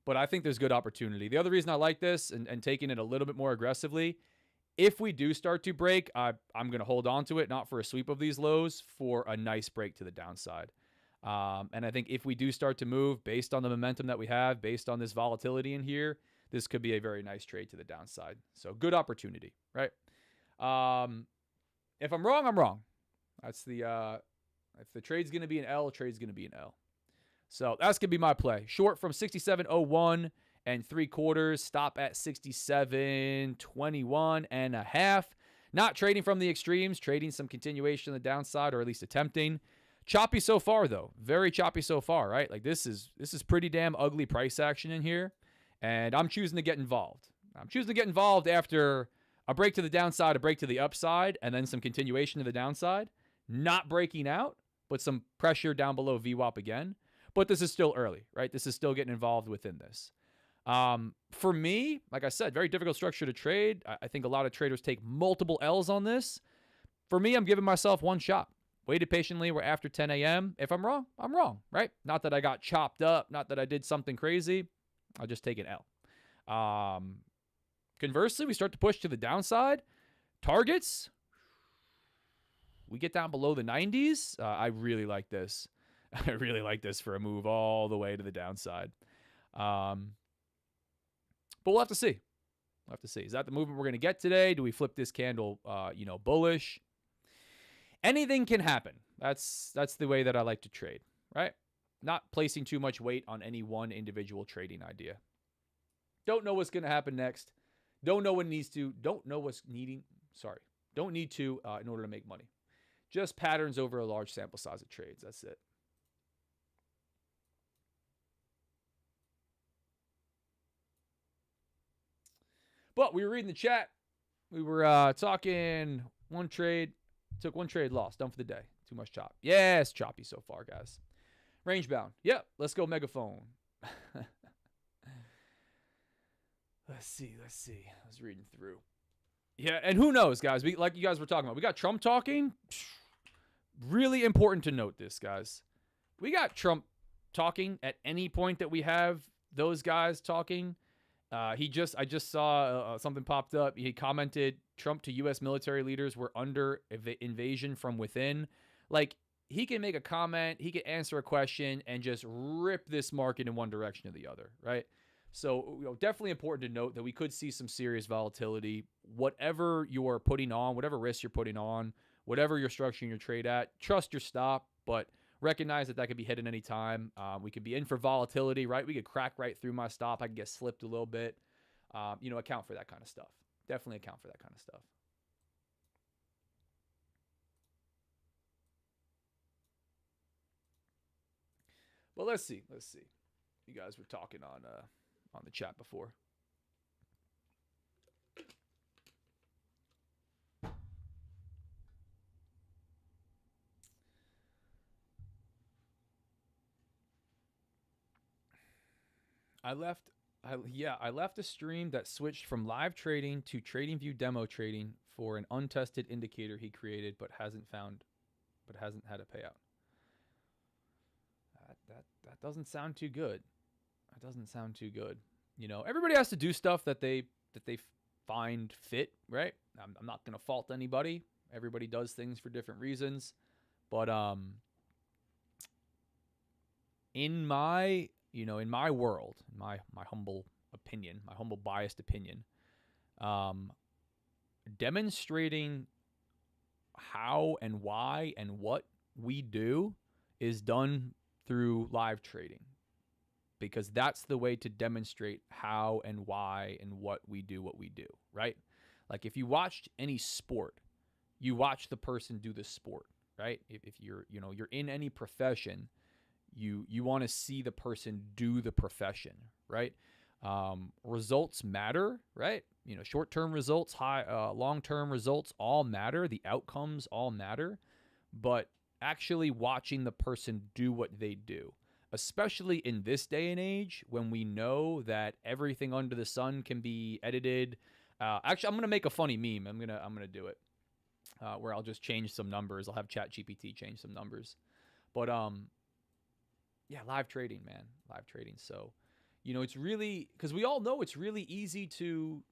But I think there's good opportunity. The other reason I like this and taking it a little bit more aggressively, if we do start to break, I'm going to hold on to it, not for a sweep of these lows, for a nice break to the downside. And I think if we do start to move based on the momentum that we have, based on this volatility in here, this could be a very nice trade to the downside. So good opportunity, right? If I'm wrong, I'm wrong. That's if the trade's going to be an L, trade's going to be an L. So that's going to be my play. Short from 67.01 3/4. Stop at 67.21.5. Not trading from the extremes. Trading some continuation on the downside, or at least attempting. Choppy so far, though. Very choppy so far, right? Like this is pretty damn ugly price action in here. And I'm choosing to get involved. I'm choosing to get involved after a break to the downside, a break to the upside, and then some continuation to the downside. Not breaking out, but some pressure down below VWAP again. But this is still early, right? This is still getting involved within this. For me, like I said, very difficult structure to trade. I think a lot of traders take multiple L's on this. For me, I'm giving myself one shot. Waited patiently. We're after 10 a.m. If I'm wrong, I'm wrong, right? Not that I got chopped up. Not that I did something crazy. I'll just take an L. Conversely, we start to push to the downside. Targets, we get down below the 90s. I really like this. I really like this for a move all the way to the downside. But we'll have to see. We'll have to see. Is that the movement we're going to get today? Do we flip this candle, bullish? Anything can happen. That's the way that I like to trade, right? Not placing too much weight on any one individual trading idea. Don't know what's going to happen next. Don't know what needs to. Don't know what's needing. Sorry. Don't need to in order to make money. Just patterns over a large sample size of trades. That's it. But we were reading the chat. We were talking one trade. Took one trade, lost. Done for the day. Too much chop. Yeah, it's choppy so far, guys. Range bound. Yep. Let's go megaphone. Let's see. I was reading through. Yeah, and who knows, guys? We like you guys were talking about. We got Trump talking. Really important to note this, guys. We got Trump talking at any point that we have those guys talking. I just saw something popped up. He commented Trump to U.S. military leaders were under invasion from within. Like, he can make a comment, he can answer a question, and just rip this market in one direction or the other, right? So, definitely important to note that we could see some serious volatility. Whatever you're putting on, whatever risk you're putting on, whatever you're structuring your trade at, trust your stop, but recognize that could be hit at any time. We could be in for volatility, right? We could crack right through my stop. I could get slipped a little bit. Account for that kind of stuff. Definitely account for that kind of stuff. But let's see. You guys were talking on the chat before. I left a stream that switched from live trading to TradingView demo trading for an untested indicator he created, but hasn't had a payout. That doesn't sound too good. That doesn't sound too good. Everybody has to do stuff that they find fit, right? I'm not gonna fault anybody. Everybody does things for different reasons, but in my world, my humble opinion, my humble biased opinion, demonstrating how and why and what we do is done through live trading, because that's the way to demonstrate how and why and what we do, right? Like, if you watched any sport, you watch the person do the sport, right? If you're in any profession, you want to see the person do the profession, right? Results matter, right? Short-term results, long-term results all matter. The outcomes all matter, but actually watching the person do what they do, especially in this day and age when we know that everything under the sun can be edited. Actually, I'm gonna make a funny meme. I'm gonna do it where I'll just change some numbers. I'll have ChatGPT change some numbers, but yeah, live trading, man, live trading. So, it's really, because we all know it's really easy to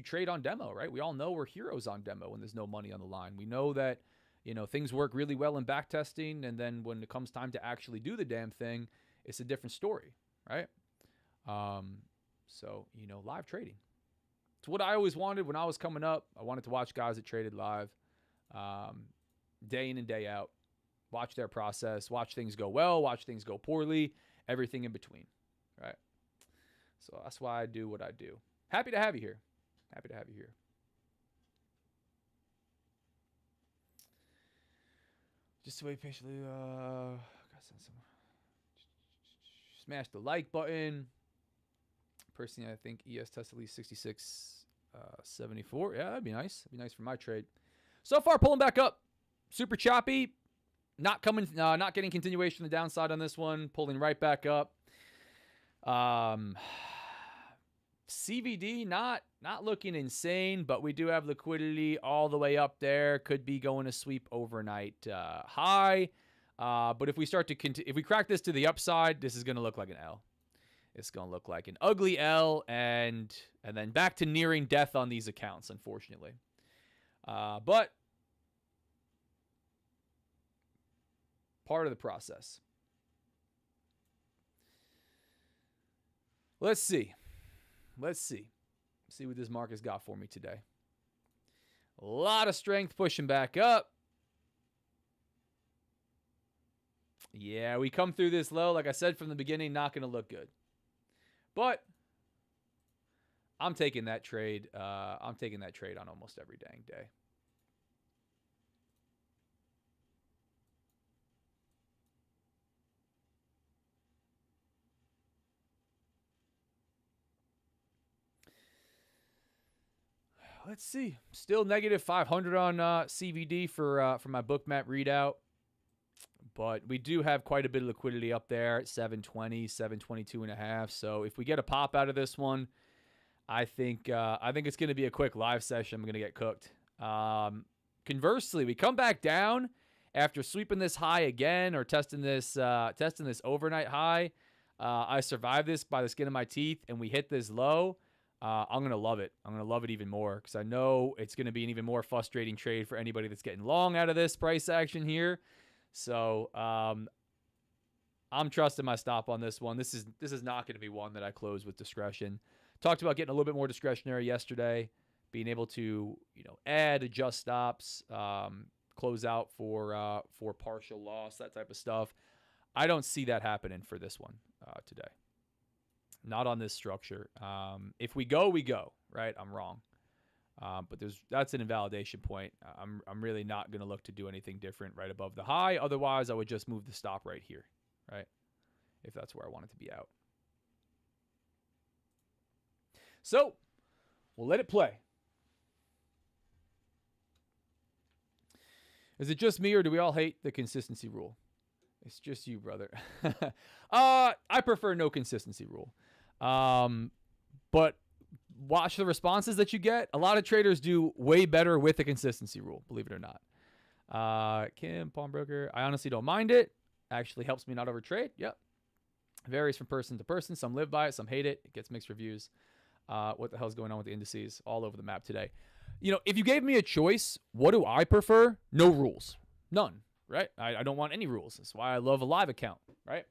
trade on demo, right? We all know we're heroes on demo when there's no money on the line. We know that things work really well in back testing, and then when it comes time to actually do the damn thing, it's a different story, right? So live trading. It's what I always wanted when I was coming up. I wanted to watch guys that traded live, day in and day out. Watch their process, watch things go well, watch things go poorly, everything in between, right? So that's why I do what I do. Happy to have you here. Just to wait patiently. Smash the like button. Personally, I think ES test at least 66.74. Yeah, that'd be nice. That'd be nice for my trade. So far, pulling back up. Super choppy. Not getting continuation on the downside on this one. Pulling right back up. CVD not looking insane, but we do have liquidity all the way up there. Could be going to sweep overnight high. But if we start to if we crack this to the upside, this is going to look like an L. It's going to look like an ugly L, and then back to nearing death on these accounts, unfortunately. But part of the process. Let's see what this market's got for me today. A lot of strength pushing back up. Yeah, we come through this low, like I said from the beginning, not going to look good. But I'm taking that trade. I'm taking that trade on almost every dang day. Let's see. Still negative 500 on CVD for my bookmap readout. But we do have quite a bit of liquidity up there at 720, 722.5. So if we get a pop out of this one, I think it's going to be a quick live session. I'm going to get cooked. Conversely, we come back down after sweeping this high again or testing this overnight high. I survived this by the skin of my teeth, and we hit this low. I'm going to love it. I'm going to love it even more because I know it's going to be an even more frustrating trade for anybody that's getting long out of this price action here. So I'm trusting my stop on this one. This is not going to be one that I close with discretion. Talked about getting a little bit more discretionary yesterday, being able to add, adjust stops, close out for partial loss, that type of stuff. I don't see that happening for this one today. Not on this structure. If we go, we go. Right? I'm wrong. But that's an invalidation point. I'm really not going to look to do anything different right above the high. Otherwise, I would just move the stop right here, right? If that's where I want it to be out. So we'll let it play. Is it just me or do we all hate the consistency rule? It's just you, brother. I prefer no consistency rule. But watch the responses that you get. A lot of traders do way better with the consistency rule, believe it or not. Kim, pawnbroker, I honestly don't mind it. Actually helps me not overtrade. Yep. Varies from person to person. Some live by it, some hate it. It gets mixed reviews. What the hell's going on with the indices all over the map today? If you gave me a choice, what do I prefer? No rules. None, right? I don't want any rules. That's why I love a live account, right?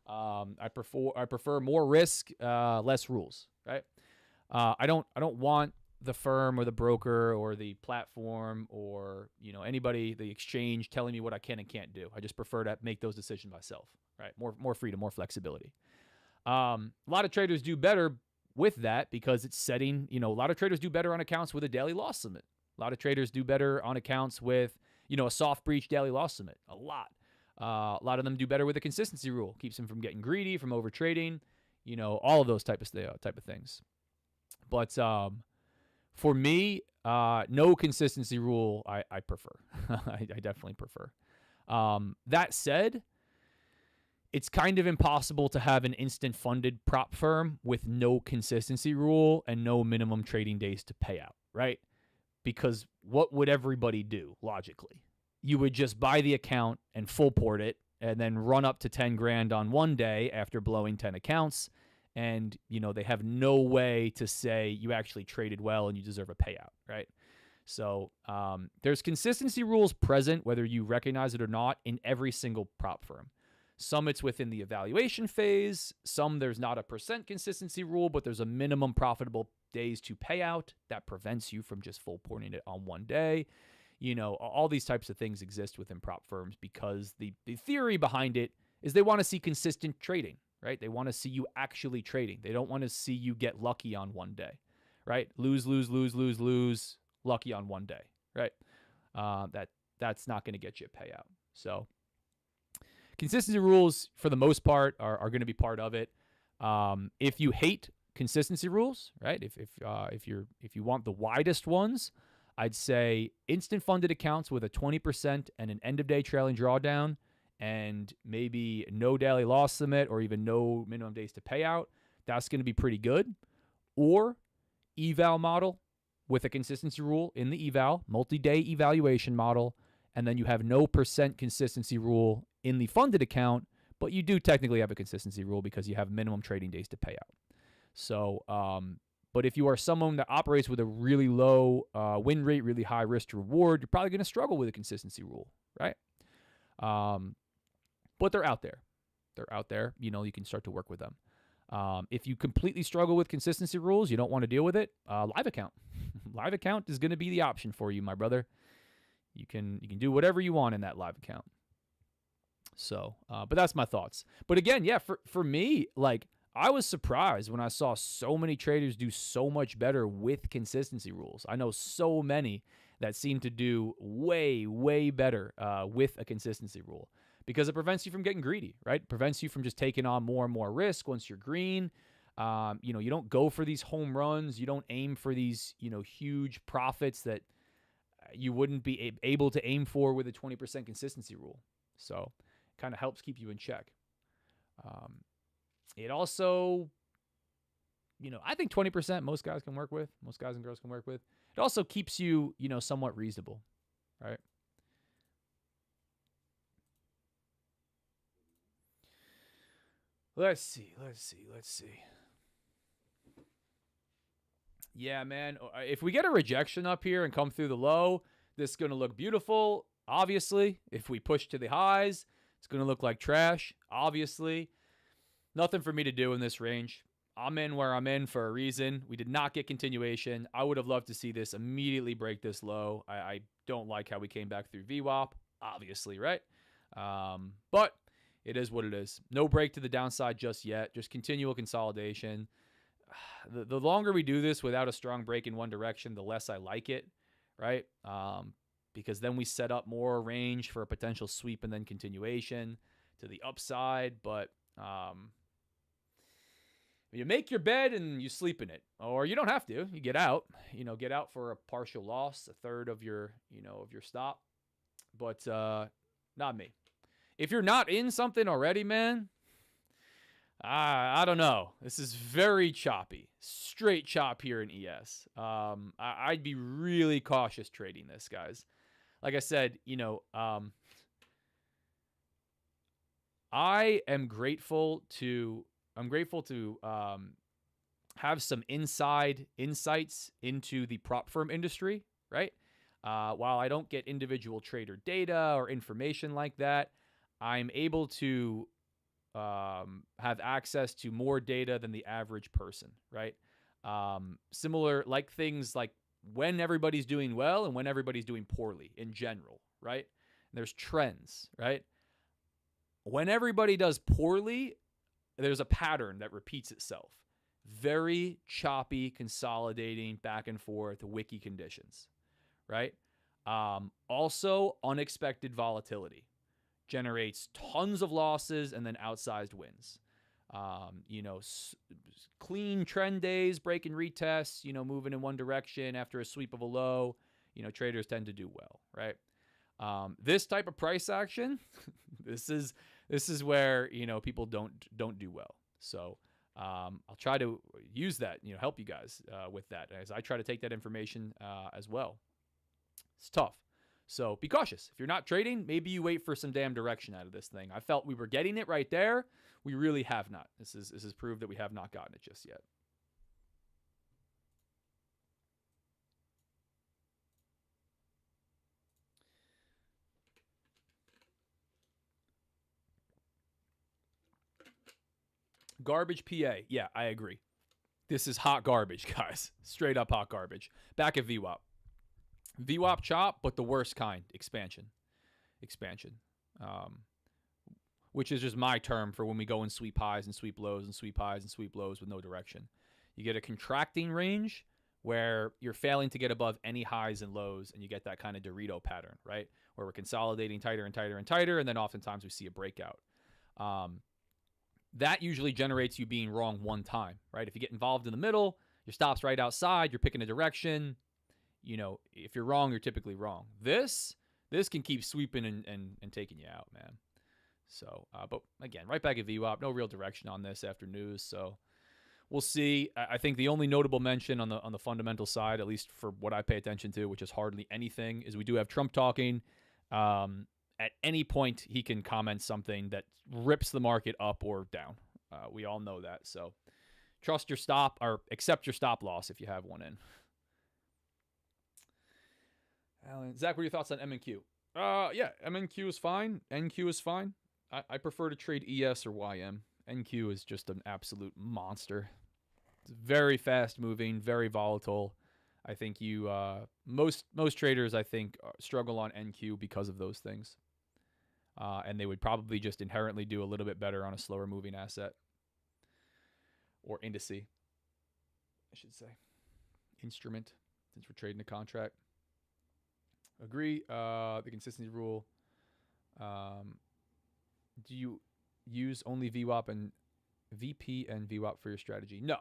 I prefer more risk, less rules, right? I don't want the firm or the broker or the platform or anybody, the exchange telling me what I can and can't do. I just prefer to make those decisions myself, right? More freedom, more flexibility. A lot of traders do better with that because it's setting, a lot of traders do better on accounts with a daily loss limit. A lot of traders do better on accounts with, a soft breach daily loss limit. A lot of them do better with a consistency rule. Keeps them from getting greedy, from over trading, all of those type of things. But for me, no consistency rule, I prefer. I definitely prefer. That said, it's kind of impossible to have an instant funded prop firm with no consistency rule and no minimum trading days to pay out, right? Because what would everybody do logically? You would just buy the account and full port it and then run up to 10 grand on one day after blowing 10 accounts. And, they have no way to say you actually traded well and you deserve a payout, right? So there's consistency rules present, whether you recognize it or not, in every single prop firm. Some it's within the evaluation phase. Some there's not a percent consistency rule, but there's a minimum profitable days to pay out that prevents you from just full porting it on one day. All these types of things exist within prop firms because the theory behind it is they want to see consistent trading, right? They want to see you actually trading. They don't want to see you get lucky on one day, right? Lose, lucky on one day, right? That's not going to get you a payout. So consistency rules, for the most part, are going to be part of it. If you hate consistency rules, right? If you want the widest ones, I'd say instant funded accounts with a 20% and an end of day trailing drawdown, and maybe no daily loss limit or even no minimum days to pay out. That's going to be pretty good. Or eval model with a consistency rule in the eval, multi-day evaluation model, and then you have no percent consistency rule in the funded account, but you do technically have a consistency rule because you have minimum trading days to pay out. So, but if you are someone that operates with a really low win rate, really high risk to reward, you're probably going to struggle with a consistency rule, right? But they're out there. They're out there. You can start to work with them. If you completely struggle with consistency rules, you don't want to deal with it, live account. Live account is going to be the option for you, my brother. You can do whatever you want in that live account. So, but that's my thoughts. But again, yeah, for me, I was surprised when I saw so many traders do so much better with consistency rules. I know so many that seem to do way, way better with a consistency rule because it prevents you from getting greedy, right? It prevents you from just taking on more and more risk once you're green. You don't go for these home runs. You don't aim for these, huge profits that you wouldn't be able to aim for with a 20% consistency rule. So it kind of helps keep you in check. It also, I think 20% most guys can work with. Most guys and girls can work with. It also keeps you, somewhat reasonable, right? Let's see. Yeah, man. If we get a rejection up here and come through the low, this is going to look beautiful, obviously. If we push to the highs, it's going to look like trash, obviously. Nothing for me to do in this range. I'm in where I'm in for a reason. We did not get continuation. I would have loved to see this immediately break this low. I don't like how we came back through VWAP, obviously, right? But it is what it is. No break to the downside just yet. Just continual consolidation. The longer we do this without a strong break in one direction, the less I like it, right? Because then we set up more range for a potential sweep and then continuation to the upside. But you make your bed and you sleep in it, or you don't have to. You get out. Get out for a partial loss, a third of your stop. But not me. If you're not in something already, man, I don't know. This is very choppy. Straight chop here in ES. I'd be really cautious trading this, guys. Like I said, I am grateful to have some insights into the prop firm industry, right? While I don't get individual trader data or information like that, I'm able to have access to more data than the average person, right? Similar, like things like when everybody's doing well and when everybody's doing poorly in general, right? And there's trends, right? When everybody does poorly, there's a pattern that repeats itself. Very choppy, consolidating, back and forth, wiki conditions, right? Also, unexpected volatility generates tons of losses and then outsized wins. Clean trend days, break and retests, moving in one direction after a sweep of a low, traders tend to do well, right? This type of price action, this is where, people don't do well. So I'll try to use that, help you guys with that as I try to take that information as well. It's tough. So be cautious. If you're not trading, maybe you wait for some damn direction out of this thing. I felt we were getting it right there. We really have not. This is proved that we have not gotten it just yet. Garbage PA. Yeah, I agree. This is hot garbage, guys. Straight up hot garbage. Back at VWAP. VWAP chop, but the worst kind. Expansion. Which is just my term for when we go and sweep highs and sweep lows and sweep highs and sweep lows with no direction. You get a contracting range where you're failing to get above any highs and lows, and you get that kind of Dorito pattern, right? Where we're consolidating tighter and tighter and tighter, and then oftentimes we see a breakout. That usually generates you being wrong one time, right? If you get involved in the middle, your stop's right outside, you're picking a direction. If you're wrong, you're typically wrong. This can keep sweeping and taking you out, man. So, but again, right back at VWAP, no real direction on this after news. So we'll see. I think the only notable mention on the fundamental side, at least for what I pay attention to, which is hardly anything, is we do have Trump talking. At any point, he can comment something that rips the market up or down. We all know that. So trust your stop or accept your stop loss if you have one in. Alan, Zach, what are your thoughts on MNQ? Yeah, MNQ is fine. NQ is fine. I prefer to trade ES or YM. NQ is just an absolute monster. It's very fast moving, very volatile. I think most traders, I think, struggle on NQ because of those things. And they would probably just inherently do a little bit better on a slower moving asset. Or indice, I should say. Instrument, since we're trading a contract. Agree. The consistency rule. Do you use only VWAP and VP and VWAP for your strategy? No.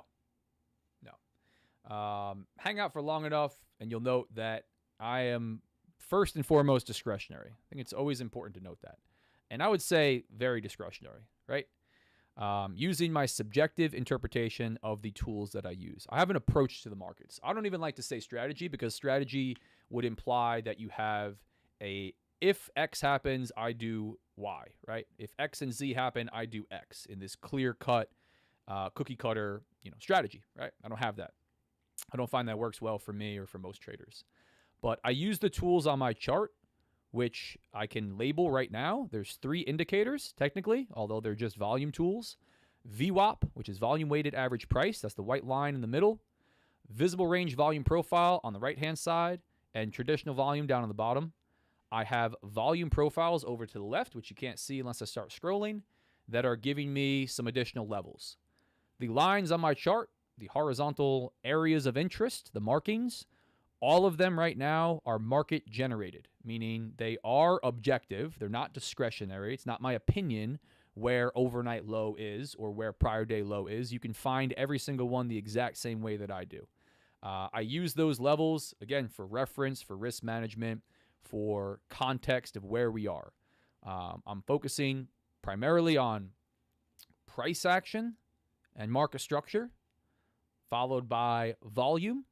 Hang out for long enough, and you'll note that I am first and foremost discretionary. I think it's always important to note that. And I would say very discretionary, right? Using my subjective interpretation of the tools that I use. I have an approach to the markets. I don't even like to say strategy because strategy would imply that you have if X happens, I do Y, right? If X and Z happen, I do X in this clear-cut, cookie-cutter, strategy, right? I don't have that. I don't find that works well for me or for most traders. But I use the tools on my chart, which I can label right now. There's 3 indicators, technically, although they're just volume tools. VWAP, which is volume weighted average price. That's the white line in the middle. Visible range volume profile on the right-hand side, and traditional volume down on the bottom. I have volume profiles over to the left, which you can't see unless I start scrolling, that are giving me some additional levels. The lines on my chart, the horizontal areas of interest, the markings, all of them right now are market generated, meaning they are objective. They're not discretionary. It's not my opinion where overnight low is or where prior day low is. You can find every single one the exact same way that I do. I use those levels, again, for reference, for risk management, for context of where we are. I'm focusing primarily on price action and market structure, followed by volume,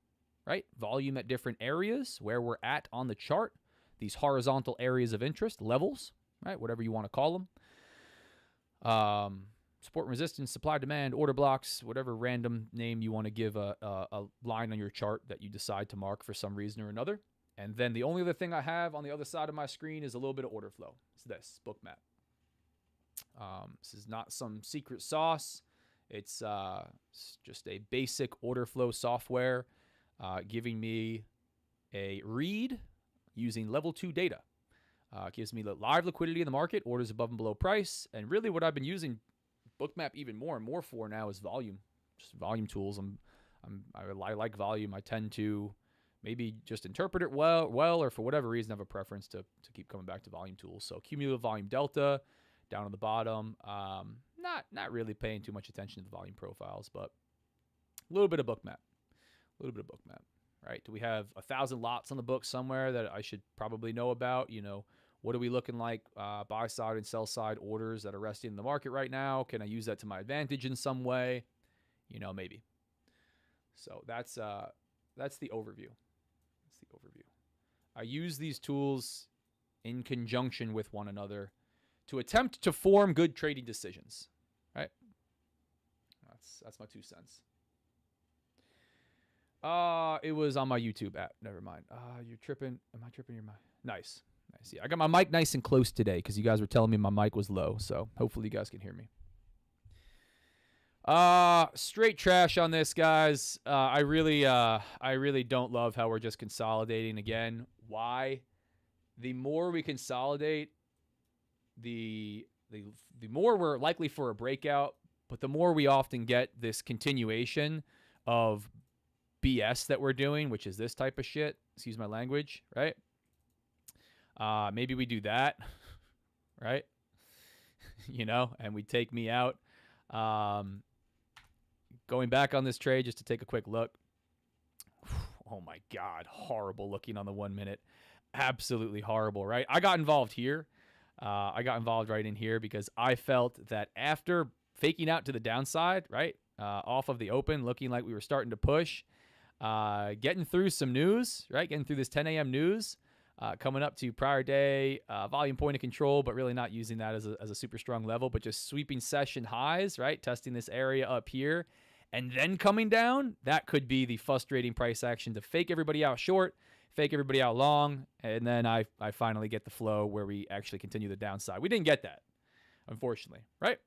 right? Volume at different areas where we're at on the chart, these horizontal areas of interest, levels, right? Whatever you want to call them. Support and resistance, supply, demand, order blocks, whatever random name you want to give a line on your chart that you decide to mark for some reason or another. And then the only other thing I have on the other side of my screen is a little bit of order flow. It's this, Bookmap. This is not some secret sauce. It's just a basic order flow software giving me a read using level 2 data. It gives me the live liquidity in the market, orders above and below price, and really what I've been using Bookmap even more and more for now is volume, just volume tools. I like volume. I tend to maybe just interpret it well, or for whatever reason have a preference to keep coming back to volume tools. So cumulative volume delta down on the bottom. Not really paying too much attention to the volume profiles, but a little bit of Bookmap. Right? Do we have 1,000 lots on the book somewhere that I should probably know about? What are we looking like buy side and sell side orders that are resting in the market right now? Can I use that to my advantage in some way? Maybe. So that's the overview. I use these tools in conjunction with one another to attempt to form good trading decisions, right? That's my 2 cents. It was on my YouTube app. Never mind. You're tripping. Am I tripping your mic? Nice. Yeah, I got my mic nice and close today because you guys were telling me my mic was low. So hopefully you guys can hear me. Straight trash on this, guys. I really don't love how we're just consolidating again. Why? The more we consolidate, the more we're likely for a breakout, but the more we often get this continuation of BS that we're doing, which is this type of shit. Excuse my language, right? Maybe we do that, right? And we take me out. Going back on this trade just to take a quick look. Oh my God, horrible looking on the 1 minute. Absolutely horrible, right? I got involved here. I got involved right in here because I felt that after faking out to the downside, right, off of the open, looking like we were starting to push, getting through some news, right, getting through this 10 a.m. news, coming up to prior day, volume point of control, but really not using that as a super strong level, but just sweeping session highs, right, testing this area up here, and then coming down. That could be the frustrating price action to fake everybody out short, fake everybody out long, and then I finally get the flow where we actually continue the downside. We didn't get that, unfortunately, right?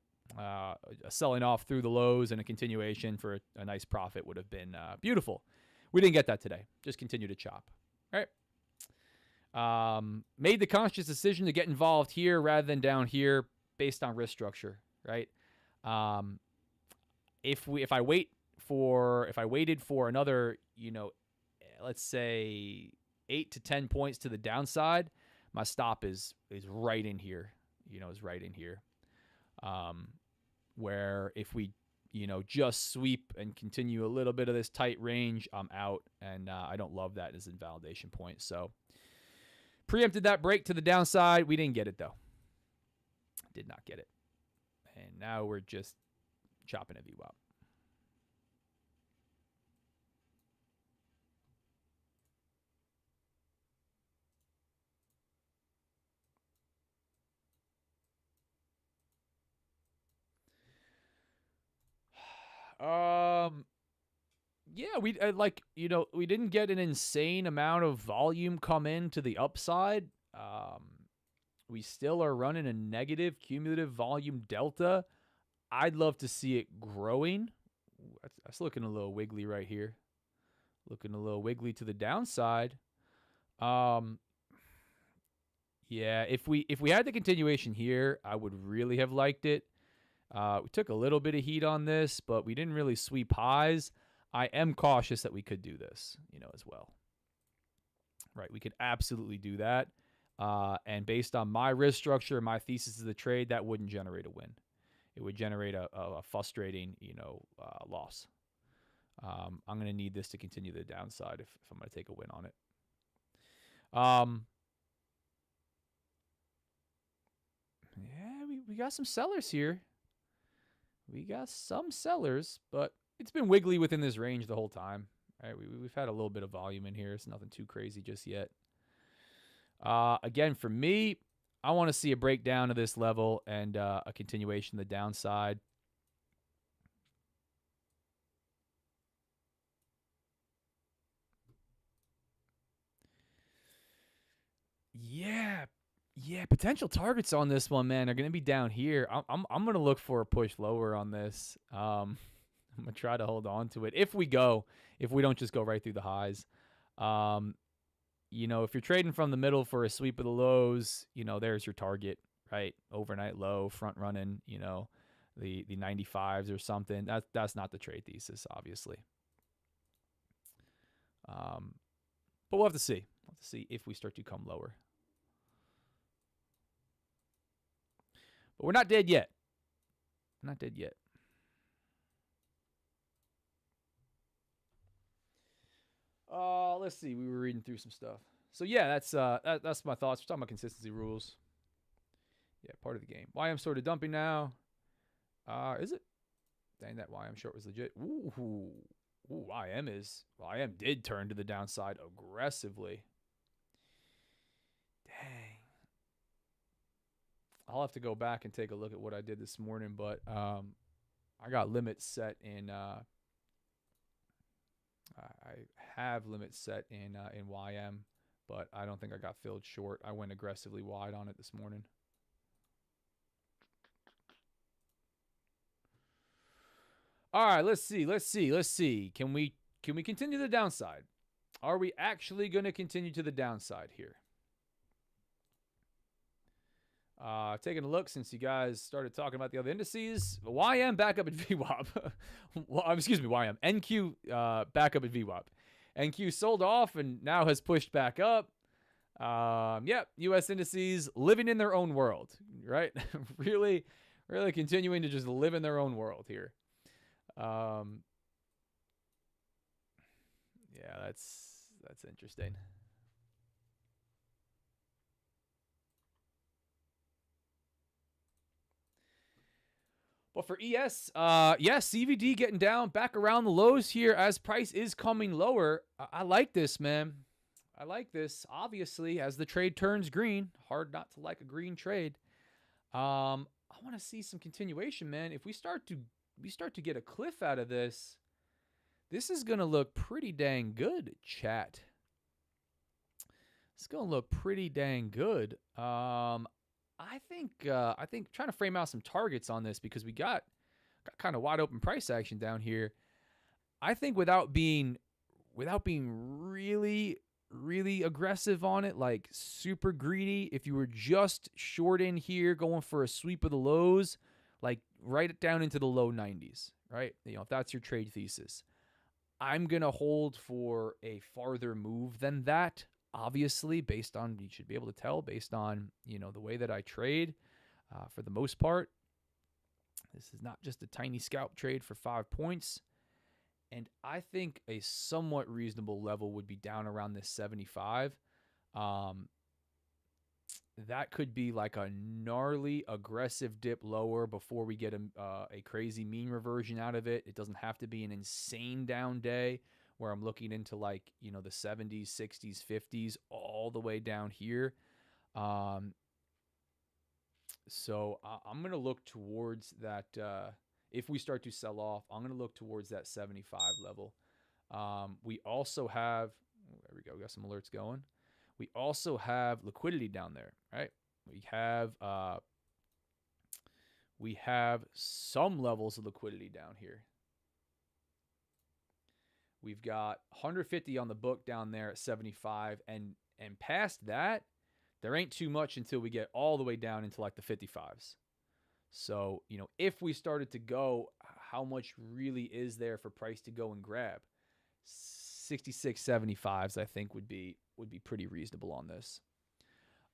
Selling off through the lows and a continuation for a nice profit would have been beautiful. We didn't get that today. Just continue to chop, right? Made the conscious decision to get involved here rather than down here based on risk structure, right? If I waited for another, let's say 8 to 10 points to the downside, my stop is right in here, is right in here. Where if we just sweep and continue a little bit of this tight range, I'm out. And I don't love that as an invalidation point. So preempted that break to the downside. We didn't get it, though. Did not get it. And now we're just chopping a VWAP. Yeah, we didn't get an insane amount of volume come in to the upside. We still are running a negative cumulative volume delta. I'd love to see it growing. That's looking a little wiggly right here. Looking a little wiggly to the downside. Yeah, if we had the continuation here, I would really have liked it. We took a little bit of heat on this, but we didn't really sweep highs. I am cautious that we could do this, as well. Right, we could absolutely do that. And based on my risk structure, my thesis of the trade, that wouldn't generate a win. It would generate a frustrating, loss. I'm going to need this to continue the downside if I'm going to take a win on it. Yeah, we got some sellers here. We got some sellers, but it's been wiggly within this range the whole time. Right, we've had a little bit of volume in here. It's nothing too crazy just yet. Again, for me, I want to see a breakdown of this level and a continuation of the downside. Yeah, potential targets on this one, man, are going to be down here. I'm going to look for a push lower on this. I'm going to try to hold on to it if we don't just go right through the highs. If you're trading from the middle for a sweep of the lows, there's your target, right? Overnight low, front running, the 95s or something. That's not the trade thesis, obviously. But we'll have to see. We'll have to see if we start to come lower. But we're not dead yet. Not dead yet. Let's see. We were reading through some stuff. So yeah, that's my thoughts. We're talking about consistency rules. Yeah, part of the game. YM sort of dumping now. Is it? Dang, that YM short was legit. Ooh, YM did turn to the downside aggressively. Dang. I'll have to go back and take a look at what I did this morning, but I got limits set in. I have limits set in YM, but I don't think I got filled short. I went aggressively wide on it this morning. All right, let's see. Can we continue the downside? Are we actually going to continue to the downside here? Taking a look since you guys started talking about the other indices. YM back up at VWAP. YM. NQ back up at VWAP. NQ sold off and now has pushed back up. U.S. indices living in their own world, right? really continuing to just live in their own world here. That's interesting. But for ES, CVD getting down back around the lows here as price is coming lower. I like this, man. I like this. Obviously, as the trade turns green, hard not to like a green trade. I want to see some continuation, man. If we start to get a cliff out of this, this is going to look pretty dang good, chat. It's going to look pretty dang good. I think trying to frame out some targets on this because we got kind of wide open price action down here. I think without being really aggressive on it, like super greedy, if you were just short in here going for a sweep of the lows, like right down into the low 90s, right? If that's your trade thesis, I'm going to hold for a farther move than that. Obviously, you should be able to tell based on, the way that I trade for the most part. This is not just a tiny scalp trade for 5 points. And I think a somewhat reasonable level would be down around this 75. That could be like a gnarly, aggressive dip lower before we get a crazy mean reversion out of it. It doesn't have to be an insane down day where I'm looking into like, the 70s, 60s, 50s, all the way down here. So I'm going to look towards that. If we start to sell off, I'm going to look towards that 75 level. We also have, there we go, we got some alerts going. We also have liquidity down there, right? We have some levels of liquidity down here. We've got 150 on the book down there at 75, and past that, there ain't too much until we get all the way down into like the 55s. So, if we started to go, how much really is there for price to go and grab? 66, 75s, I think would be pretty reasonable on this.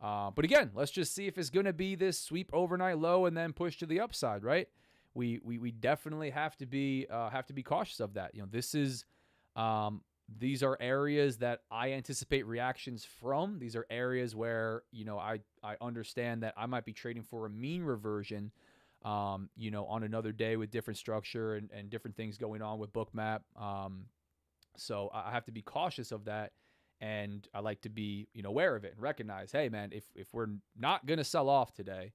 But again, let's just see if it's going to be this sweep overnight low and then push to the upside, right? We definitely have to be cautious of that. This is these are areas that I anticipate reactions from. These are areas where I understand that I might be trading for a mean reversion. On another day with different structure and different things going on with Bookmap. So I have to be cautious of that. And I like to be, aware of it and recognize, hey, man, if we're not going to sell off today,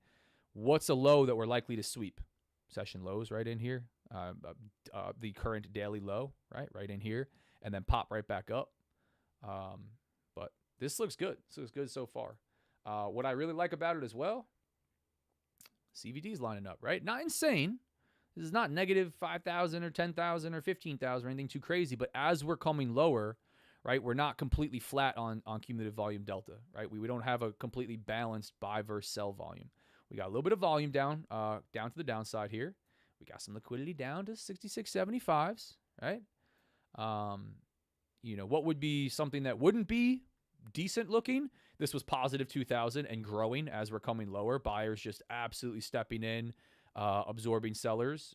what's a low that we're likely to sweep? Session lows right in here. The current daily low, right in here. And then pop right back up. But this looks good. This looks good so far. What I really like about it as well, CVD's lining up, right? Not insane. This is not negative 5,000 or 10,000 or 15,000 or anything too crazy. But as we're coming lower, right, we're not completely flat on cumulative volume delta, right? We don't have a completely balanced buy versus sell volume. We got a little bit of volume down to the downside here. We got some liquidity down to 66, 75s, right? What would be something that wouldn't be decent looking? This was positive 2,000 and growing as we're coming lower. Buyers just absolutely stepping in, absorbing sellers,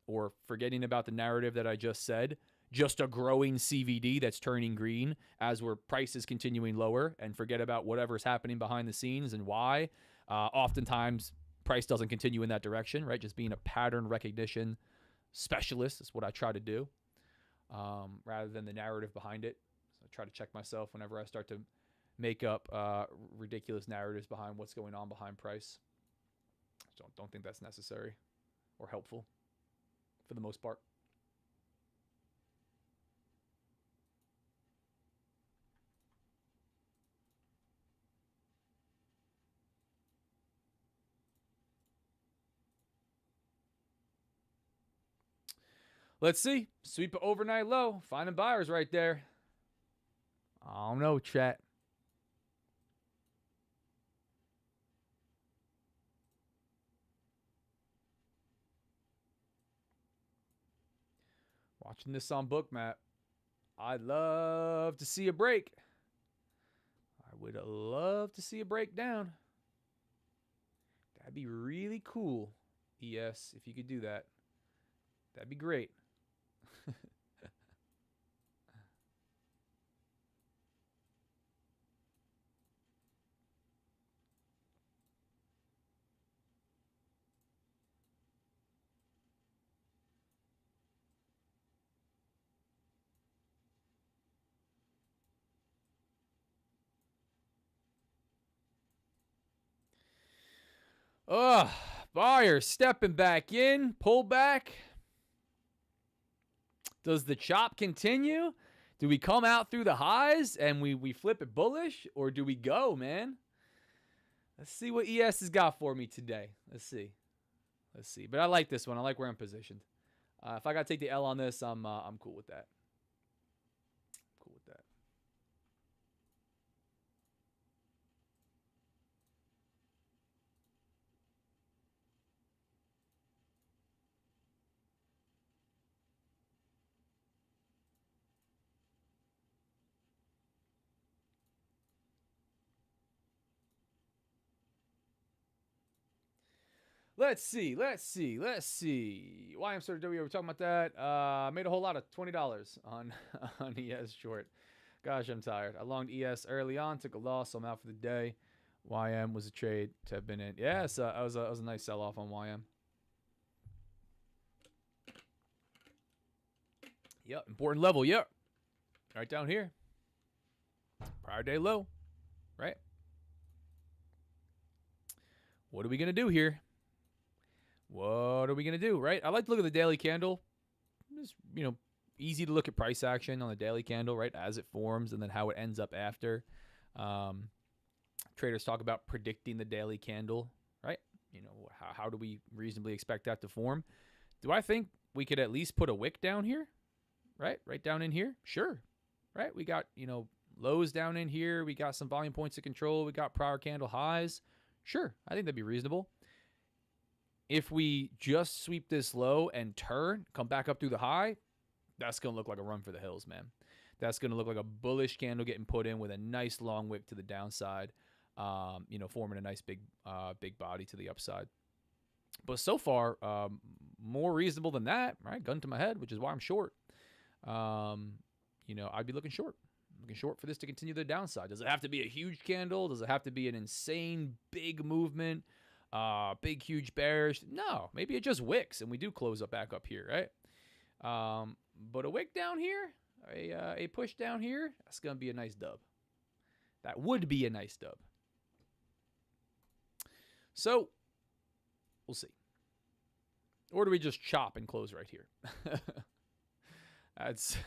or forgetting about the narrative that I just said. Just a growing CVD that's turning green as we're prices continuing lower, and forget about whatever's happening behind the scenes and why. Oftentimes, price doesn't continue in that direction, right? Just being a pattern recognition specialist is what I try to do, rather than the narrative behind it. So I try to check myself whenever I start to make up ridiculous narratives behind what's going on behind price. Don't think that's necessary or helpful for the most part. Let's see. Sweep it overnight low. Finding buyers right there. I don't know, chat. Watching this on Bookmap. I'd love to see a break. I would love to see a breakdown. That'd be really cool, ES, if you could do that. That'd be great. Buyers stepping back in, pull back. Does the chop continue? Do we come out through the highs and we flip it bullish, or do we go, man? Let's see what ES has got for me today. Let's see. But I like this one. I like where I'm positioned. If I got to take the L on this, I'm cool with that. Let's see. Why I'm sort of we were talking about that. Made a whole lot of $20 on on ES short. Gosh, I'm tired. I longed ES early on, took a loss, so I'm out for the day. YM was a trade to have been in. Yeah, so that was a nice sell off on YM. Yep, important level. Yep, right down here. Prior day low, right? What are we gonna do here? What are we gonna do, right? I like to look at the daily candle. It's, easy to look at price action on the daily candle, right, as it forms, and then how it ends up after. Traders talk about predicting the daily candle, right? How do we reasonably expect that to form? Do I think we could at least put a wick down here, right down in here? Sure, right? We got lows down in here. We got some volume points of control. We got prior candle highs. Sure, I think that'd be reasonable. If we just sweep this low and turn, come back up through the high, that's going to look like a run for the hills, man. That's going to look like a bullish candle getting put in with a nice long wick to the downside, forming a nice big body to the upside. But so far, more reasonable than that, right? Gun to my head, which is why I'm short. I'd be looking short. Looking short for this to continue the downside. Does it have to be a huge candle? Does it have to be an insane big movement? Big, huge bearish? No, maybe it just wicks and we do close up back up here, right? But a wick down here, a push down here, that's going to be a nice dub. That would be a nice dub. So, we'll see. Or do we just chop and close right here? That's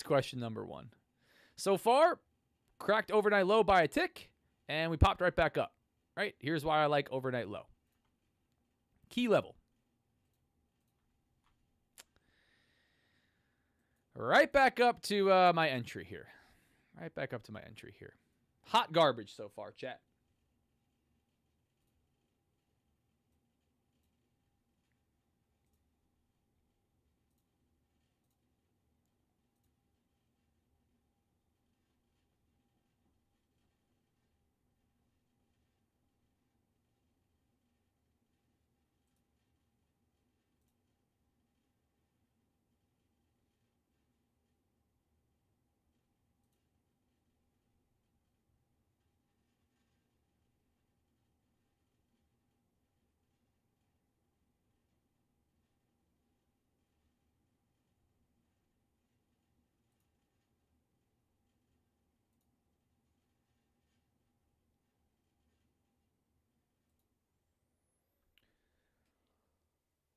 question number one. So far, cracked overnight low by a tick, and we popped right back up. Right? Here's why I like overnight low. Key level. Right back up to my entry here. Hot garbage so far, chat.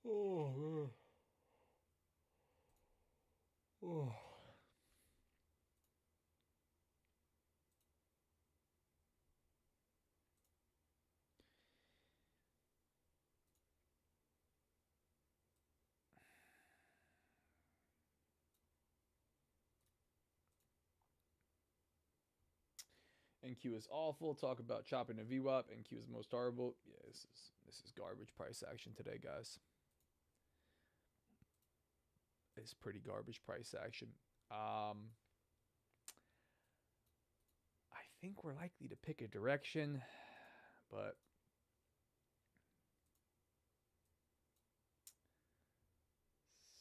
Oh, man. Oh. NQ is awful. Talk about chopping a VWAP. NQ is most horrible. Yeah, this is garbage price action today, guys. It's pretty garbage price action. I think we're likely to pick a direction, but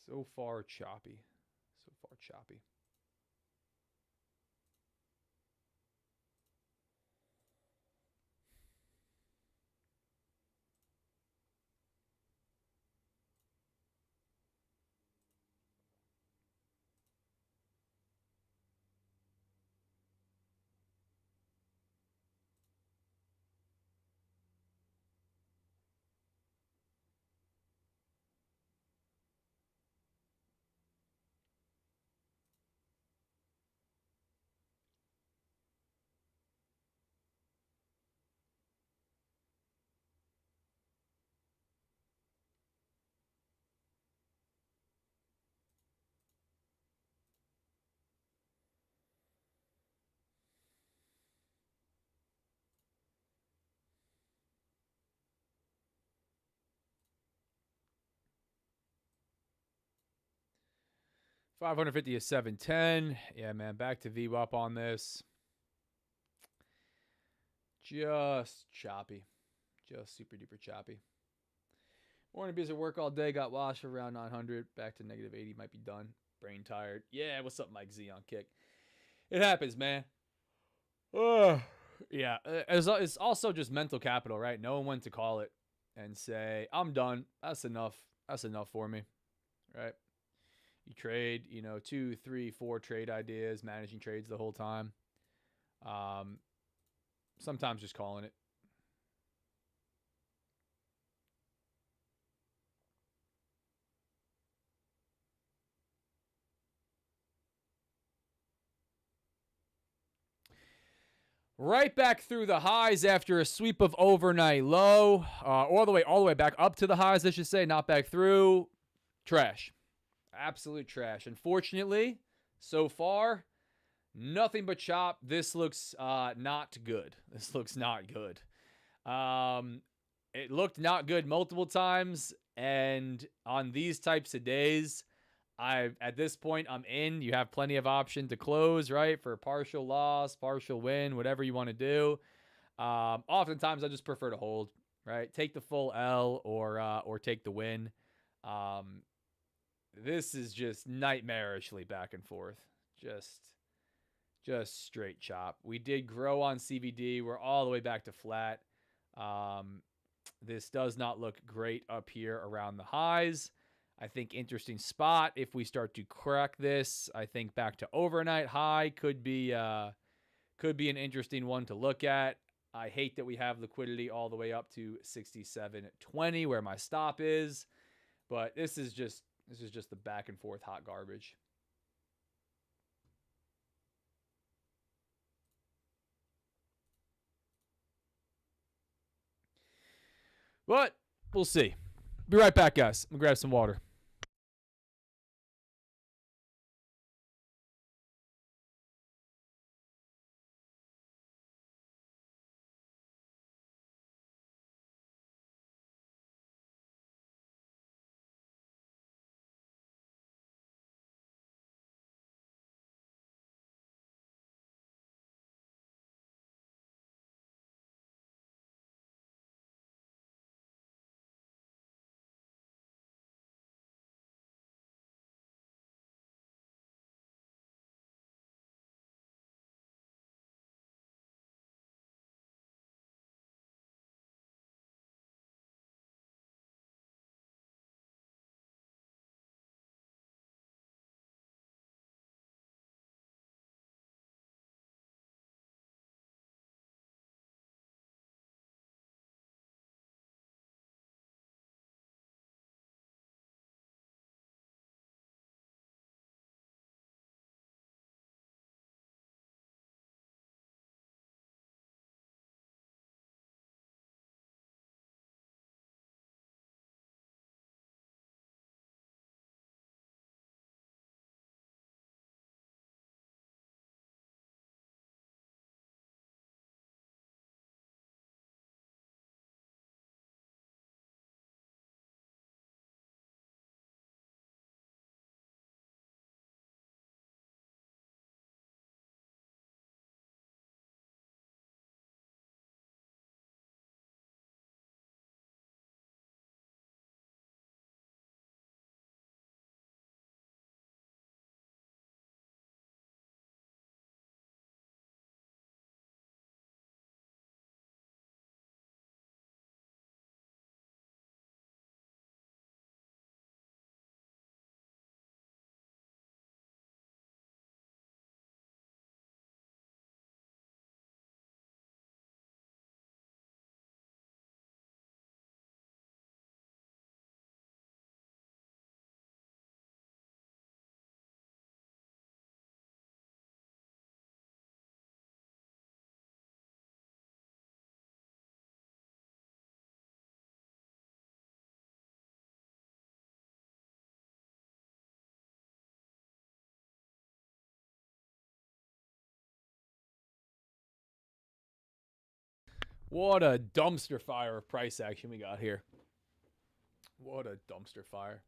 so far choppy. 550 is 710. Yeah, man, back to VWAP on this. Just choppy. Just super duper choppy. Morning busy work all day. Got washed for around 900. Back to negative 80. Might be done. Brain tired. Yeah, what's up, Mike Z on kick? It happens, man. Yeah, it's also just mental capital, right? Knowing when to call it and say, I'm done. That's enough. That's enough for me, right? You trade, 2, 3, 4 trade ideas, managing trades the whole time. Sometimes just calling it. Right back through the highs after a sweep of overnight low, all the way back up to the highs, I should say, not back through. Trash. Absolute trash. Unfortunately, so far, nothing but chop. This looks not good. This looks not good. It looked not good multiple times, and on these types of days, at this point, I'm in. You have plenty of option to close, right? For partial loss, partial win, whatever you want to do. Oftentimes, I just prefer to hold, right? Take the full L or take the win. This is just nightmarishly back and forth. Just straight chop. We did grow on CVD. We're all the way back to flat. This does not look great up here around the highs. I think interesting spot if we start to crack this. I think back to overnight high could be an interesting one to look at. I hate that we have liquidity all the way up to 67.20 where my stop is, but this is just the back and forth hot garbage. But we'll see. Be right back, guys. I'm gonna grab some water. What a dumpster fire of price action we got here. What a dumpster fire.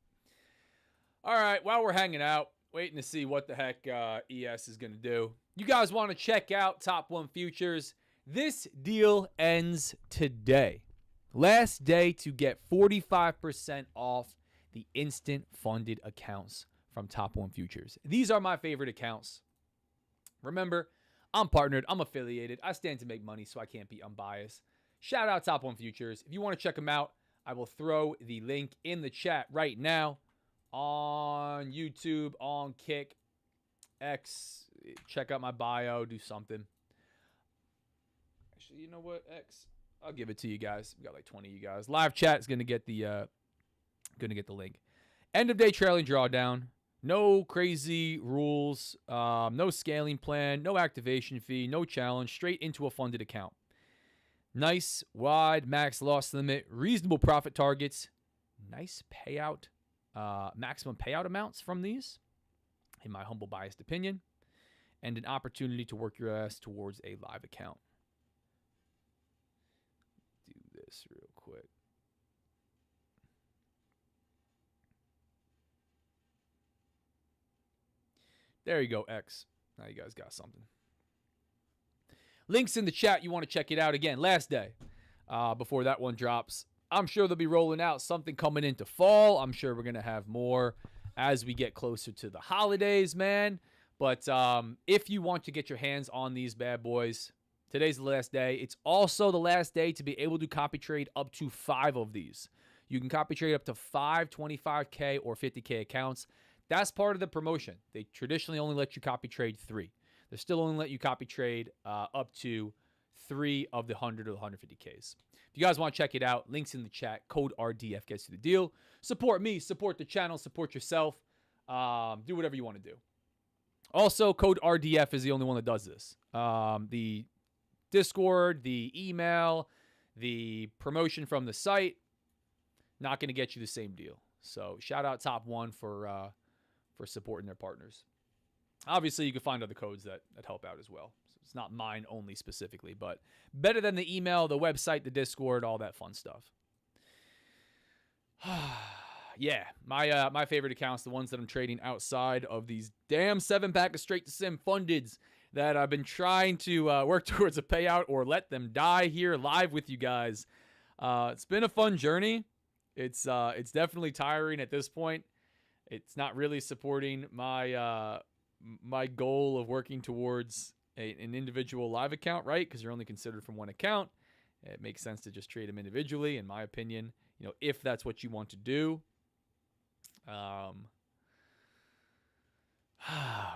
All right, while we're hanging out, waiting to see what the heck ES is going to do. You guys want to check out Top 1 Futures? This deal ends today. Last day to get 45% off the instant funded accounts from Top 1 Futures. These are my favorite accounts. Remember, I'm partnered, I'm affiliated, I stand to make money, so I can't be unbiased. Shout out Top 1 Futures. If you want to check them out, I will throw the link in the chat right now on YouTube, on Kick, X. Check out my bio, do something. Actually, you know what, X? I'll give it to you guys. We got like 20 of you guys. Live chat is gonna get the link. End of day trailing drawdown. No crazy rules. No scaling plan. No activation fee. No challenge. Straight into a funded account. Nice wide max loss limit. Reasonable profit targets. Nice payout. Maximum payout amounts from these, in my humble biased opinion, and an opportunity to work your ass towards a live account. Do this real quick. There you go, X. Now you guys got something. Links in the chat. You want to check it out again. Last day before that one drops. I'm sure they'll be rolling out something coming into fall. I'm sure we're going to have more as we get closer to the holidays, man. But if you want to get your hands on these bad boys, today's the last day. It's also the last day to be able to copy trade up to 5 of these. You can copy trade up to 5 25K or 50K accounts. That's part of the promotion. They traditionally only let you copy trade 3. They still only let you copy trade up to 3 of the 100 or the 150Ks. If you guys want to check it out, links in the chat. Code RDF gets you the deal. Support me, support the channel, support yourself. Do whatever you want to do. Also, code RDF is the only one that does this. The Discord, the email, the promotion from the site, not going to get you the same deal. So shout out Top 1 for supporting their partners. Obviously, you can find other codes that help out as well. So it's not mine only specifically, but better than the email, the website, the Discord, all that fun stuff. Yeah, my favorite accounts, the ones that I'm trading outside of these damn 7-pack of straight to sim fundeds that I've been trying to work towards a payout or let them die here live with you guys. It's been a fun journey. It's definitely tiring at this point. It's not really supporting my my goal of working towards an individual live account, right? Because you're only considered from one account. It makes sense to just trade them individually, in my opinion. You know, if that's what you want to do.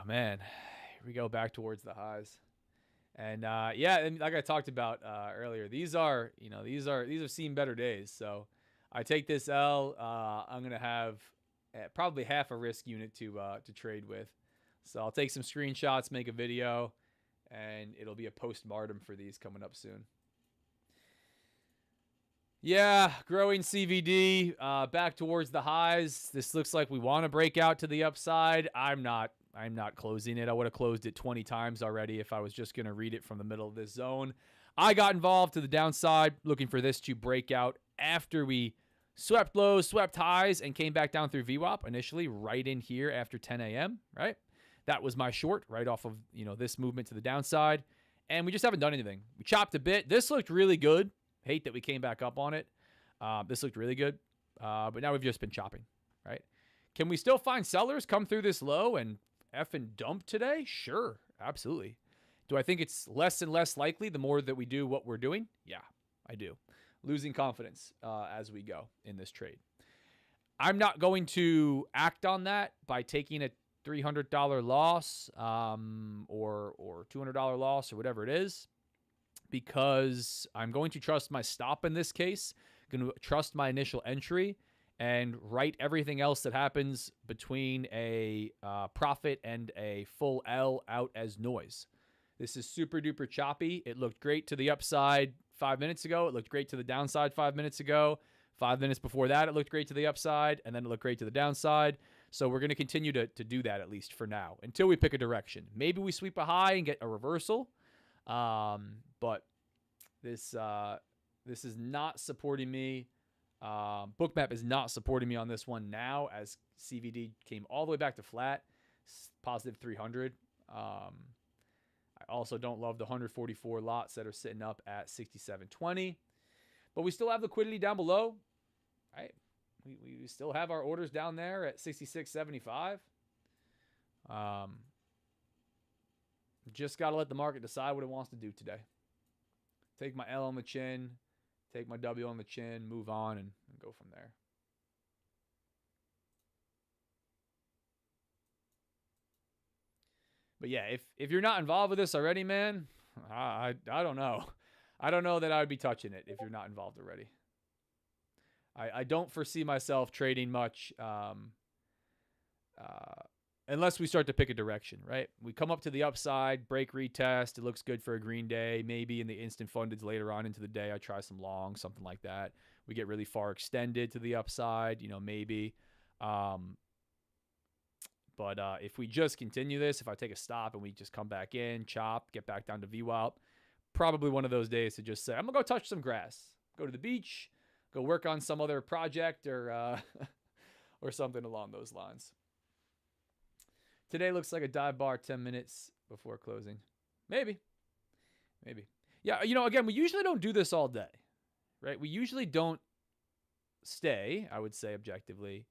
Man, here we go back towards the highs. And yeah, and like I talked about earlier, these are seen better days. So I take this L. I'm gonna have probably half a risk unit to trade with. So I'll take some screenshots, make a video, and it'll be a post-mortem for these coming up soon. Yeah, growing CVD back towards the highs. This looks like we want to break out to the upside. I'm not closing it. I would have closed it 20 times already if I was just going to read it from the middle of this zone. I got involved to the downside, looking for this to break out after we swept lows, swept highs, and came back down through VWAP initially right in here after 10 a.m., right? That was my short right off of, this movement to the downside. And we just haven't done anything. We chopped a bit. This looked really good. Hate that we came back up on it. This looked really good. But now we've just been chopping, right? Can we still find sellers come through this low and effing dump today? Sure, absolutely. Do I think it's less and less likely the more that we do what we're doing? Yeah, I do. Losing confidence as we go in this trade. I'm not going to act on that by taking a $300 loss or $200 loss or whatever it is, because I'm going to trust my stop in this case, going to trust my initial entry, and write everything else that happens between a profit and a full L out as noise. This is super duper choppy. It looked great to the upside 5 minutes ago. It looked great to the downside 5 minutes ago. 5 minutes before that, it looked great to the upside, and then it looked great to the downside. So we're going to continue to do that, at least for now, until we pick a direction. Maybe we sweep a high and get a reversal, but this is not supporting me. Bookmap is not supporting me on this one now, as CVD came all the way back to flat, positive 300. I also don't love the 144 lots that are sitting up at 67.20. But we still have liquidity down below, right? We still have our orders down there at 66.75. Just got to let the market decide what it wants to do today. Take my L on the chin, take my W on the chin, move on, and go from there. But yeah, if you're not involved with this already, man, I don't know. I don't know that I would be touching it if you're not involved already. I don't foresee myself trading much unless we start to pick a direction, right? We come up to the upside, break retest. It looks good for a green day. Maybe in the instant fundeds later on into the day, I try some long, something like that. We get really far extended to the upside, maybe. But if we just continue this, if I take a stop and we just come back in, chop, get back down to VWAP, probably one of those days to just say, I'm going to go touch some grass, go to the beach, go work on some other project or or something along those lines. Today looks like a dive bar 10 minutes before closing. Maybe. Yeah, again, we usually don't do this all day, right? We usually don't stay, I would say objectively,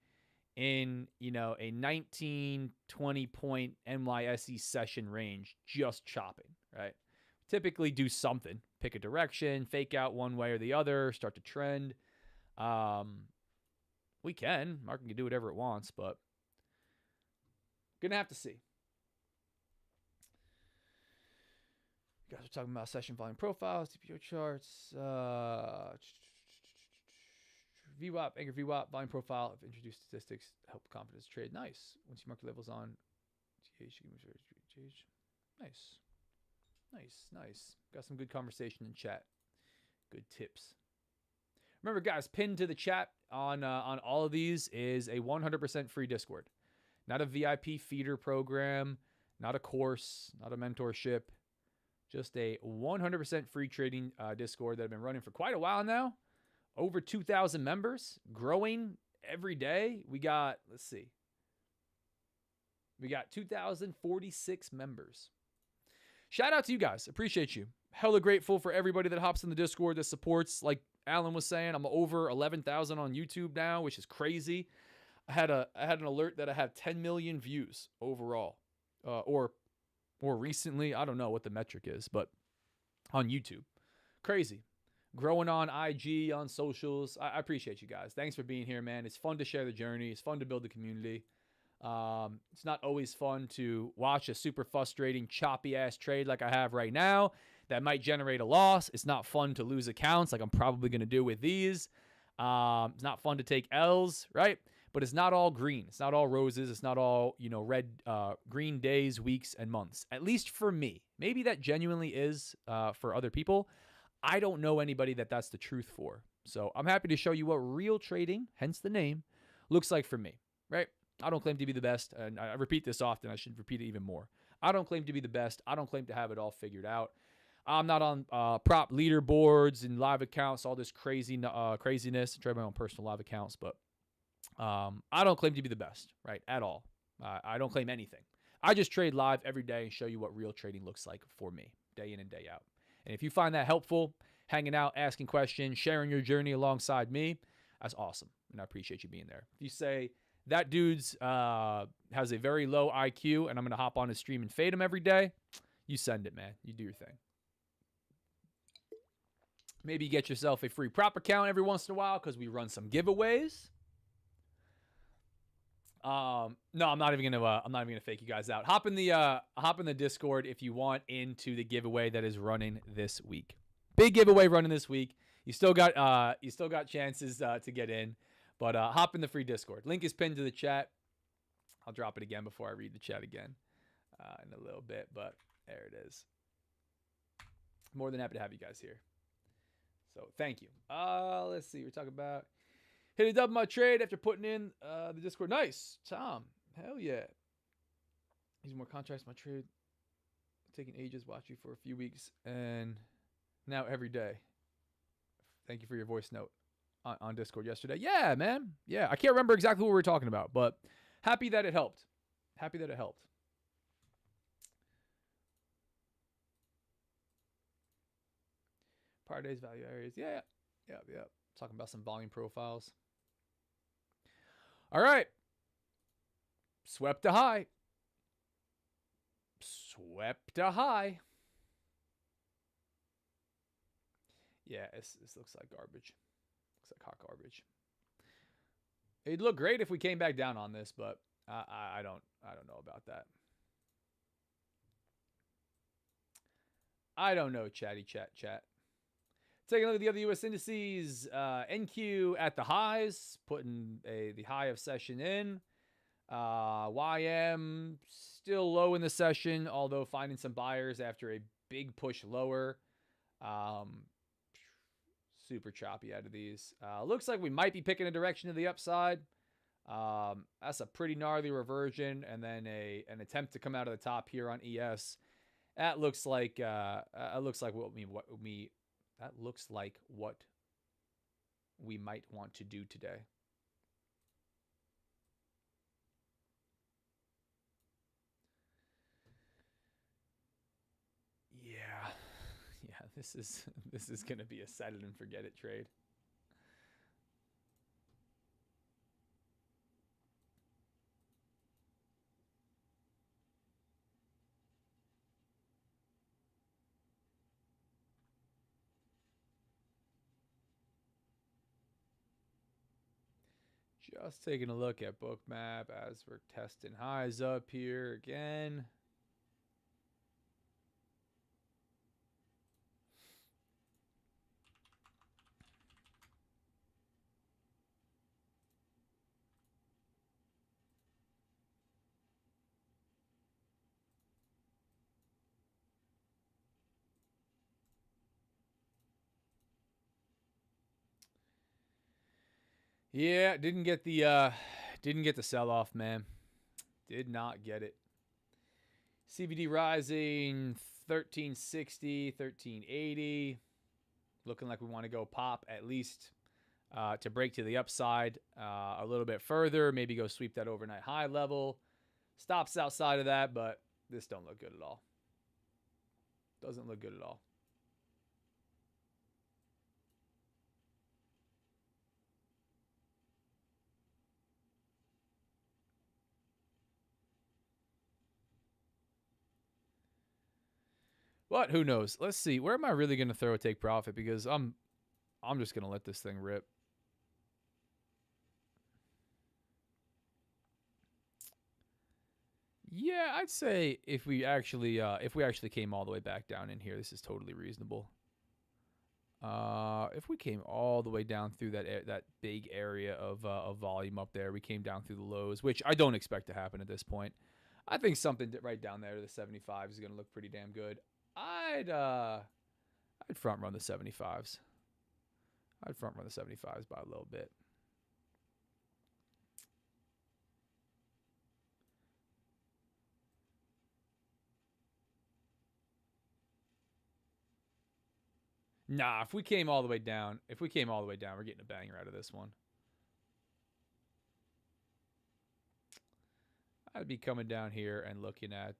in, a 19, 20 point NYSE session range, just chopping, right? Typically do something, pick a direction, fake out one way or the other, start to trend. Market can do whatever it wants, but gonna have to see. You guys are talking about session volume profiles, TPO charts, VWAP, anchor VWAP, volume profile. I've introduced statistics, help confidence trade. Nice. Once you mark the levels on, nice. Got some good conversation in chat. Good tips. Remember, guys, pinned to the chat on all of these is a 100% free Discord. Not a VIP feeder program, not a course, not a mentorship. Just a 100% free trading Discord that I've been running for quite a while now. Over 2,000 members, growing every day. We got 2,046 members. Shout out to you guys. Appreciate you. Hella grateful for everybody that hops in the Discord that supports. Like Alan was saying, I'm over 11,000 on YouTube now, which is crazy. I had an alert that I have 10 million views overall, or more recently. I don't know what the metric is, but on YouTube, crazy. Growing on IG, on socials. I appreciate you guys. Thanks for being here, man. It's fun to share the journey. It's fun to build the community. It's not always fun to watch a super frustrating, choppy ass trade like I have right now that might generate a loss. It's not fun to lose accounts like I'm probably going to do with these. It's not fun to take L's, right? But it's not all green. It's not all roses. It's not all, red, green days, weeks, and months. At least for me. Maybe that genuinely is for other people. I don't know anybody that's the truth for. So I'm happy to show you what real trading, hence the name, looks like for me, right? I don't claim to be the best, and I repeat this often. I should repeat it even more. I don't claim to be the best. I don't claim to have it all figured out. I'm not on prop leaderboards and live accounts, all this craziness. I trade my own personal live accounts, but I don't claim to be the best, right, at all. I don't claim anything. I just trade live every day and show you what real trading looks like for me, day in and day out. And if you find that helpful, hanging out, asking questions, sharing your journey alongside me, that's awesome. And I appreciate you being there. If you say, that dude's has a very low IQ and I'm going to hop on his stream and fade him every day, you send it, man. You do your thing. Maybe get yourself a free prop account every once in a while because we run some giveaways. No, I'm not even gonna fake you guys out. Hop in the Discord if you want into the giveaway that is running this week. Big giveaway running this week. You still got chances to get in, but hop in the free Discord. Link is pinned to the chat. I'll drop it again before I read the chat again in a little bit, but there it is. More than happy to have you guys here. So thank you. Let's see. We're talking about. Hit a double my trade after putting in the Discord. Nice, Tom. Hell yeah. Using more contracts. My trade taking ages. Watch you for a few weeks and now every day. Thank you for your voice note on Discord yesterday. Yeah, man. Yeah, I can't remember exactly what we were talking about, but happy that it helped. Happy that it helped. Par days, value areas. Yeah. Yep. Talking about some volume profiles. All right. Swept a high. Yeah, this looks like garbage. Looks like hot garbage. It'd look great if we came back down on this, but I don't know about that. I don't know, chat. Taking a look at the other U.S. indices, NQ at the highs, putting the high of session in. YM still low in the session, although finding some buyers after a big push lower. Super choppy out of these. Looks like we might be picking a direction to the upside. That's a pretty gnarly reversion, and then an attempt to come out of the top here on ES. That looks like what we might want to do today. Yeah, this is gonna be a set it and forget it trade. Just taking a look at Bookmap as we're testing highs up here again. Yeah, didn't get the sell off, man. Did not get it. CVD rising 1360, 1380. Looking like we want to go pop at least to break to the upside a little bit further. Maybe go sweep that overnight high level. Stops outside of that, but this don't look good at all. Doesn't look good at all. But who knows? Let's see. Where am I really going to throw a take profit? Because I'm just going to let this thing rip. Yeah, I'd say if we actually came all the way back down in here, this is totally reasonable. If we came all the way down through that big area of volume up there, we came down through the lows, which I don't expect to happen at this point. I think something right down there to the 75 is going to look pretty damn good. I'd front run the 75s. I'd front run the 75s by a little bit. Nah, if we came all the way down, we're getting a banger out of this one. I'd be coming down here and looking at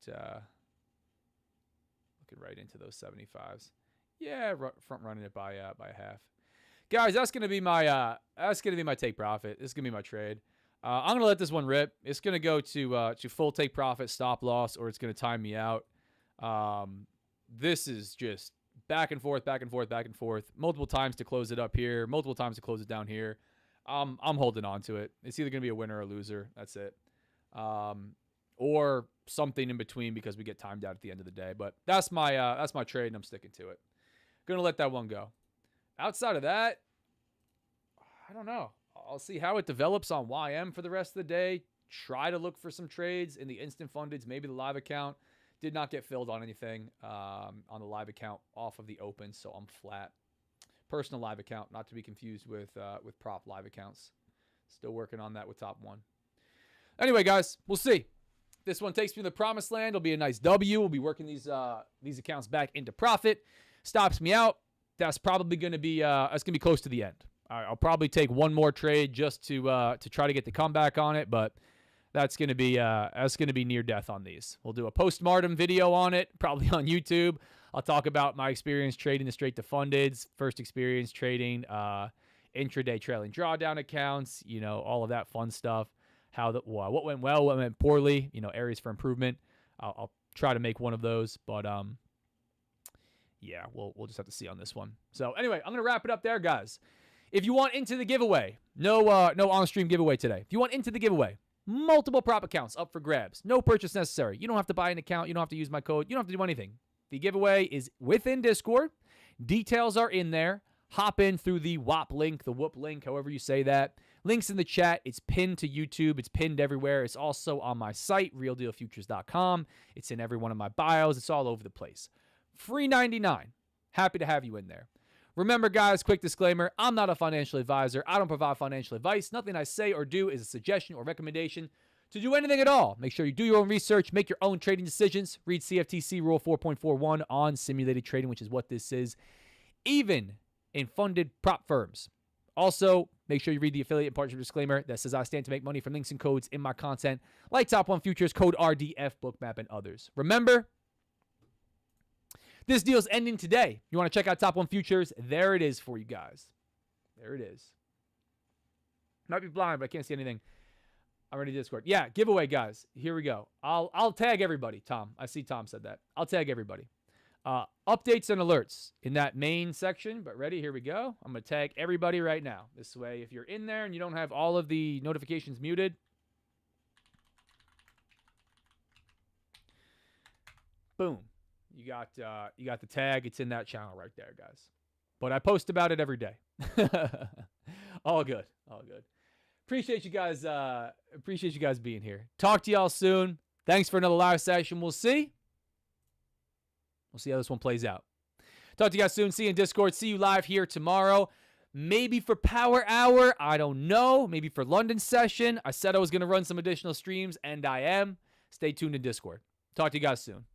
right into those 75s. Yeah, front running it by half. Guys, that's gonna be my take profit. This is gonna be my trade. I'm gonna let this one rip. It's gonna go to full take profit, stop loss, or it's gonna time me out. This is just back and forth, multiple times to close it up here, multiple times to close it down here. I'm holding on to it. It's either gonna be a winner or a loser. That's it. Or something in between because we get timed out at the end of the day. But that's my trade, and I'm sticking to it. Gonna let that one go. Outside of that, I don't know. I'll see how it develops on YM for the rest of the day. Try to look for some trades in the instant fundeds, maybe the live account. Did not get filled on anything on the live account off of the open, so I'm flat. Personal live account, not to be confused with prop live accounts. Still working on that with top one. Anyway, guys, we'll see. This one takes me to the promised land. It'll be a nice W. We'll be working these accounts back into profit. Stops me out. That's probably going to be close to the end. I'll probably take one more trade just to try to get the comeback on it, but that's going to be near death on these. We'll do a postmortem video on it, probably on YouTube. I'll talk about my experience trading the straight to fundeds, first experience trading intraday trailing drawdown accounts, all of that fun stuff. What went well, what went poorly, areas for improvement. I'll try to make one of those, but yeah, we'll just have to see on this one. So anyway, I'm gonna wrap it up there, guys. If you want into the giveaway, no on-stream giveaway today. If you want into the giveaway, multiple prop accounts up for grabs. No purchase necessary. You don't have to buy an account. You don't have to use my code. You don't have to do anything. The giveaway is within Discord. Details are in there. Hop in through the WAP link, the Whoop link, however you say that. Links in the chat. It's pinned to YouTube. It's pinned everywhere. It's also on my site, realdealfutures.com. It's in every one of my bios. It's all over the place. Free 99. Happy to have you in there. Remember, guys, quick disclaimer, I'm not a financial advisor. I don't provide financial advice. Nothing I say or do is a suggestion or recommendation to do anything at all. Make sure you do your own research, make your own trading decisions. Read CFTC Rule 4.41 on simulated trading, which is what this is, even in funded prop firms. Also, make sure you read the affiliate and partnership disclaimer that says I stand to make money from links and codes in my content, like Top 1 Futures, code RDF, Bookmap, and others. Remember, this deal's ending today. You want to check out Top 1 Futures? There it is for you guys. There it is. Might be blind, but I can't see anything. I'm ready to Discord. Yeah, giveaway, guys. Here we go. I'll tag everybody, Tom. I see Tom said that. I'll tag everybody. Updates and alerts in that main section. But ready? Here we go. I'm going to tag everybody right now. This way, if you're in there and you don't have all of the notifications muted, boom. You got the tag. It's in that channel right there, guys. But I post about it every day. All good. All good. Appreciate you guys. Appreciate you guys being here. Talk to y'all soon. Thanks for another live session. We'll see. We'll see how this one plays out. Talk to you guys soon. See you in Discord. See you live here tomorrow. Maybe for Power Hour. I don't know. Maybe for London session. I said I was going to run some additional streams, and I am. Stay tuned in Discord. Talk to you guys soon.